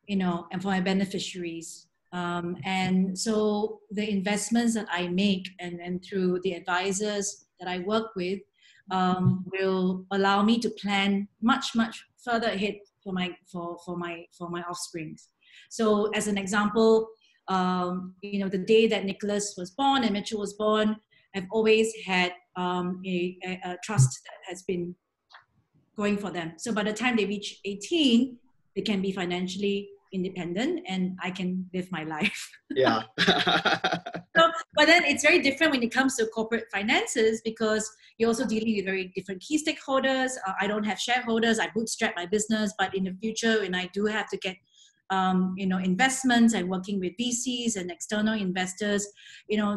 and for my beneficiaries. And so the investments that I make and through the advisors that I work with will allow me to plan much further ahead for my offsprings. So as an example, the day that Nicholas was born and Mitchell was born, I've always had a trust that has been going for them. So by the time they reach 18, they can be financially independent and I can live my life. Yeah. But then it's very different when it comes to corporate finances because you're also dealing with very different key stakeholders. I don't have shareholders. I bootstrap my business, but in the future, when I do have to get investments and working with VCs and external investors,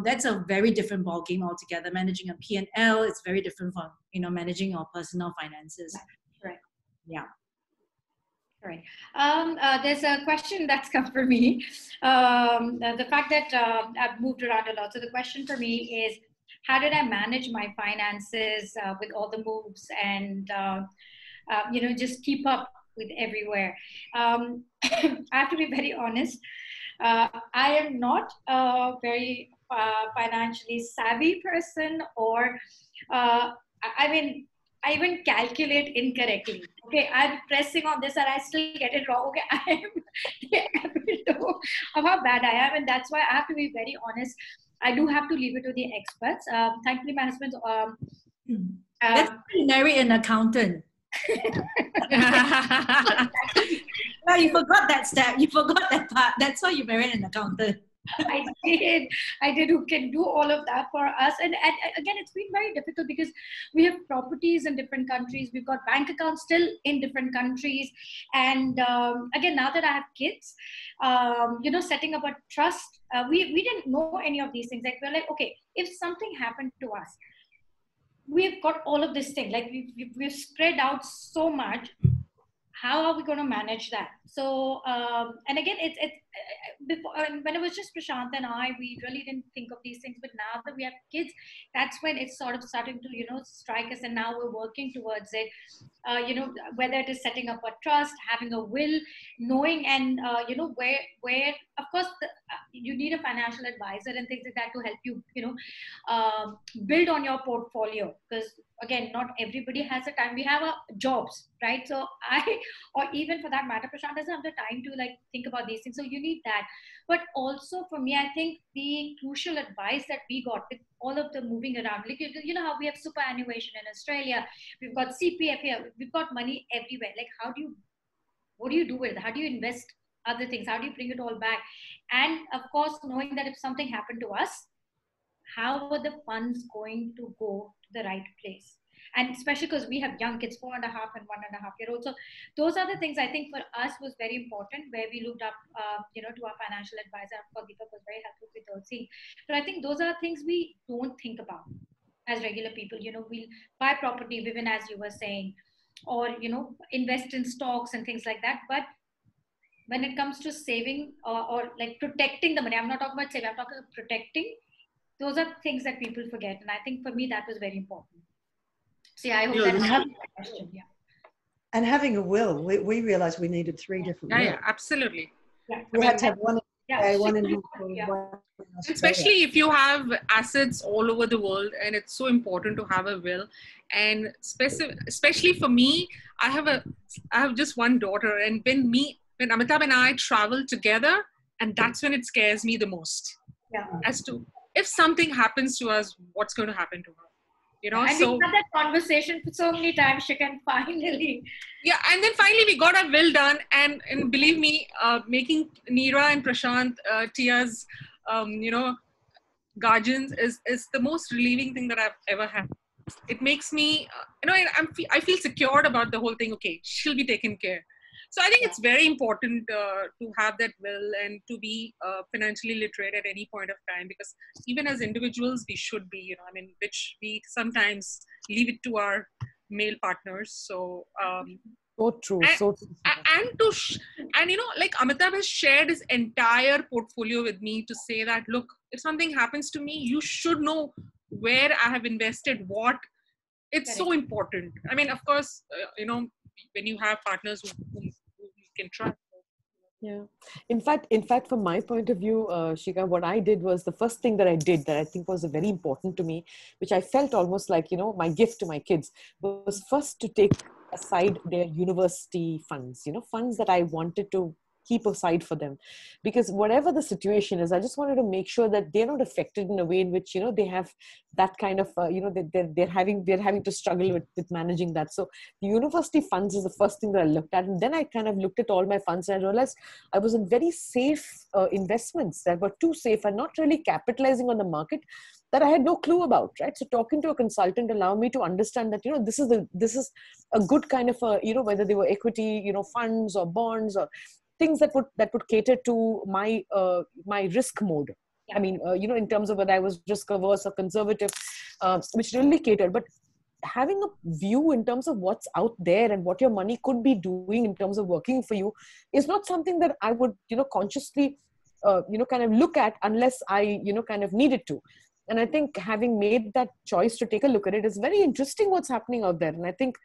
that's a very different ballgame altogether. Managing a P&L is very different from, managing your personal finances. Right. Yeah. Right. There's a question that's come for me. The fact that I've moved around a lot. So the question for me is, how did I manage my finances with all the moves and, just keep up with everywhere? I have to be very honest. I am not a very financially savvy person, or I even calculate incorrectly. Okay, I'm pressing on this and I still get it wrong. Okay, I am able of how bad I am, and that's why I have to be very honest. I do have to leave it to the experts. Thankfully, management. Let's marry an accountant. No, you forgot that step. You forgot that part. That's why you married an accountant. I did, who can do all of that for us. And again, it's been very difficult because we have properties in different countries. We've got bank accounts still in different countries. And again, now that I have kids, setting up a trust, we didn't know any of these things. Like, we're like, okay, if something happened to us, we've got all of this thing. Like, we've spread out so much. How are we going to manage that? So, and again, it's before, when it was just Prashant and I, we really didn't think of these things. But now that we have kids, that's when it's sort of starting to, strike us. And now we're working towards it. Whether it is setting up a trust, having a will, knowing, and where, of course, you need a financial advisor and things like that to help you, build on your portfolio. Because again, not everybody has the time. We have jobs, right? So or even for that matter, Prashant doesn't have the time to think about these things. So you need that. But also for me, I think the crucial advice that we got with all of the moving around, like, how we have superannuation in Australia, we've got CPF here, we've got money everywhere. Like, what do you do with it? How do you invest other things? How do you bring it all back? And of course, knowing that if something happened to us, how are the funds going to go to the right place? And especially because we have young kids, 4.5 and 1.5 year olds. So those are the things I think for us was very important, where we looked up, to our financial advisor. Of course, Deepak was very helpful with those things. But I think those are things we don't think about as regular people. We'll buy property, Vivian, as you were saying, or, invest in stocks and things like that. But when it comes to saving or like protecting the money, I'm not talking about saving, I'm talking about protecting. Those are things that people forget. And I think for me, that was very important. So yeah, I hope that answers the question. Yeah. And having a will, we realized we needed 3 different wills. Yeah, absolutely. Yeah. We had to have one in Yeah. one in Hong Kong, Yeah. one in Australia. Especially if you have assets all over the world, and it's so important to have a will. And especially for me, I have just one daughter, and when Amitabh and I travel together, and that's when it scares me the most. Yeah. As to if something happens to us, what's going to happen to her? And we had that conversation for so many times, Shikan, finally. Yeah, and then finally we got our will done, and believe me, making Neera and Prashant Tia's, guardians is the most relieving thing that I've ever had. It makes me, I feel secured about the whole thing. Okay, she'll be taken care. So I think it's very important to have that will and to be financially literate at any point of time, because even as individuals, we should be, which we sometimes leave it to our male partners. So, so true. And like Amitabh has shared his entire portfolio with me to say that, look, if something happens to me, you should know where I have invested what. It's so important. Of course, when you have partners who you can trust. Yeah. In fact, from my point of view, Shika, what I did was the first thing that I did that I think was very important to me, which I felt almost like, my gift to my kids, was first to take aside their university funds, funds that I wanted to keep aside for them, because whatever the situation is, I just wanted to make sure that they're not affected in a way in which they have that kind of they're having to struggle with managing that. So the university funds is the first thing that I looked at, and then I kind of looked at all my funds and I realized I was in very safe investments that were too safe and not really capitalizing on the market that I had no clue about, right? So talking to a consultant allowed me to understand that this is a good kind of whether they were equity funds or bonds or things that would cater to my risk mode. Yeah. In terms of whether I was risk averse or conservative, which really catered. But having a view in terms of what's out there and what your money could be doing in terms of working for you is not something that I would consciously kind of look at unless I kind of needed to. And I think having made that choice to take a look at it is very interesting what's happening out there. And I think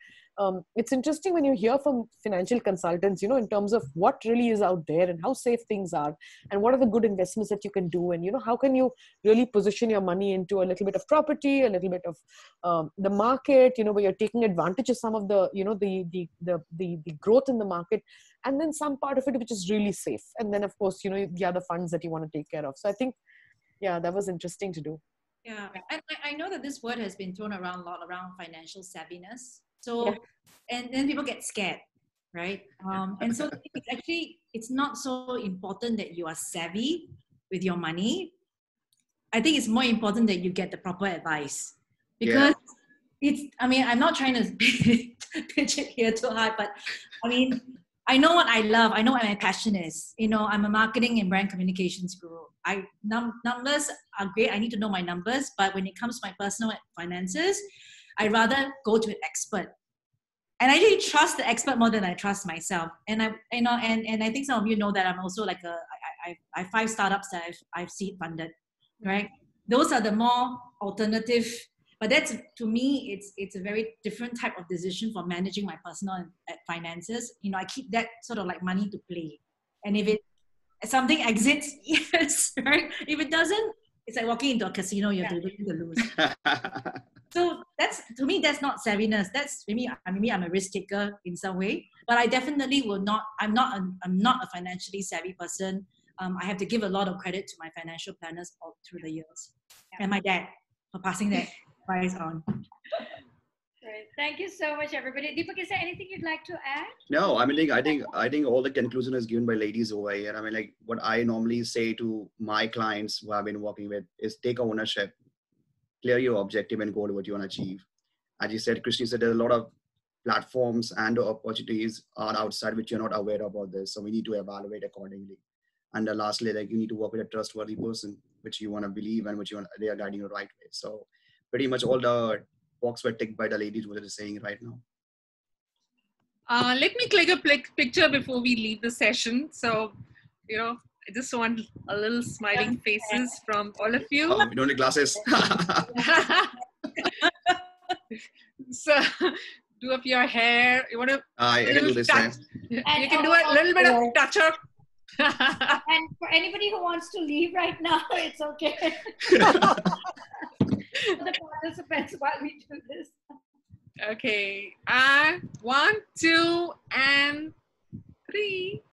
it's interesting when you hear from financial consultants, in terms of what really is out there and how safe things are and what are the good investments that you can do. And, how can you really position your money into a little bit of property, a little bit of the market, where you're taking advantage of some of the, the growth in the market, and then some part of it which is really safe. And then, of course, the other funds that you want to take care of. So I think, yeah, that was interesting to do. Yeah, and I know that this word has been thrown around a lot around financial savviness. So, and then people get scared, right? And so it's not so important that you are savvy with your money. I think it's more important that you get the proper advice, because I'm not trying to pitch it here too hard, but I know what I love. I know what my passion is. I'm a marketing and brand communications guru. Numbers are great. I need to know my numbers. But when it comes to my personal finances, I'd rather go to an expert. And I really trust the expert more than I trust myself. And I think some of you know that I'm also like I have 5 startups that I've seed funded, right? Those are the more alternative. But that's, to me, it's a very different type of decision for managing my personal finances. I keep that sort of like money to play. And if something exits, yes, right? If it doesn't, it's like walking into a casino, you have to win to lose. So to me, that's not savviness. That's maybe I'm a risk taker in some way, but I definitely will not, I'm not a financially savvy person. I have to give a lot of credit to my financial planners all through the years. And my dad for passing that advice on. Great. Thank you so much, everybody. Deepak, is there anything you'd like to add? No, I think all the conclusion is given by ladies over here. What I normally say to my clients who I've been working with is take ownership. clear your objective and goal, what you want to achieve. As you said, Christine said, there's a lot of platforms and opportunities are outside which you're not aware about this. So we need to evaluate accordingly. And lastly, like you need to work with a trustworthy person, which you want to believe and which you want, they are guiding you the right way. So pretty much all the boxes were ticked by the ladies, what they're saying right now. Let me click a picture before we leave the session. So, you know, I just want a little smiling faces from all of you. Oh, you don't need glasses. So, do up your hair. You want to? I can do this time. You can do a little bit of touch up. And for anybody who wants to leave right now, it's okay. For the participants while we do this. Okay. 1, 2, and 3.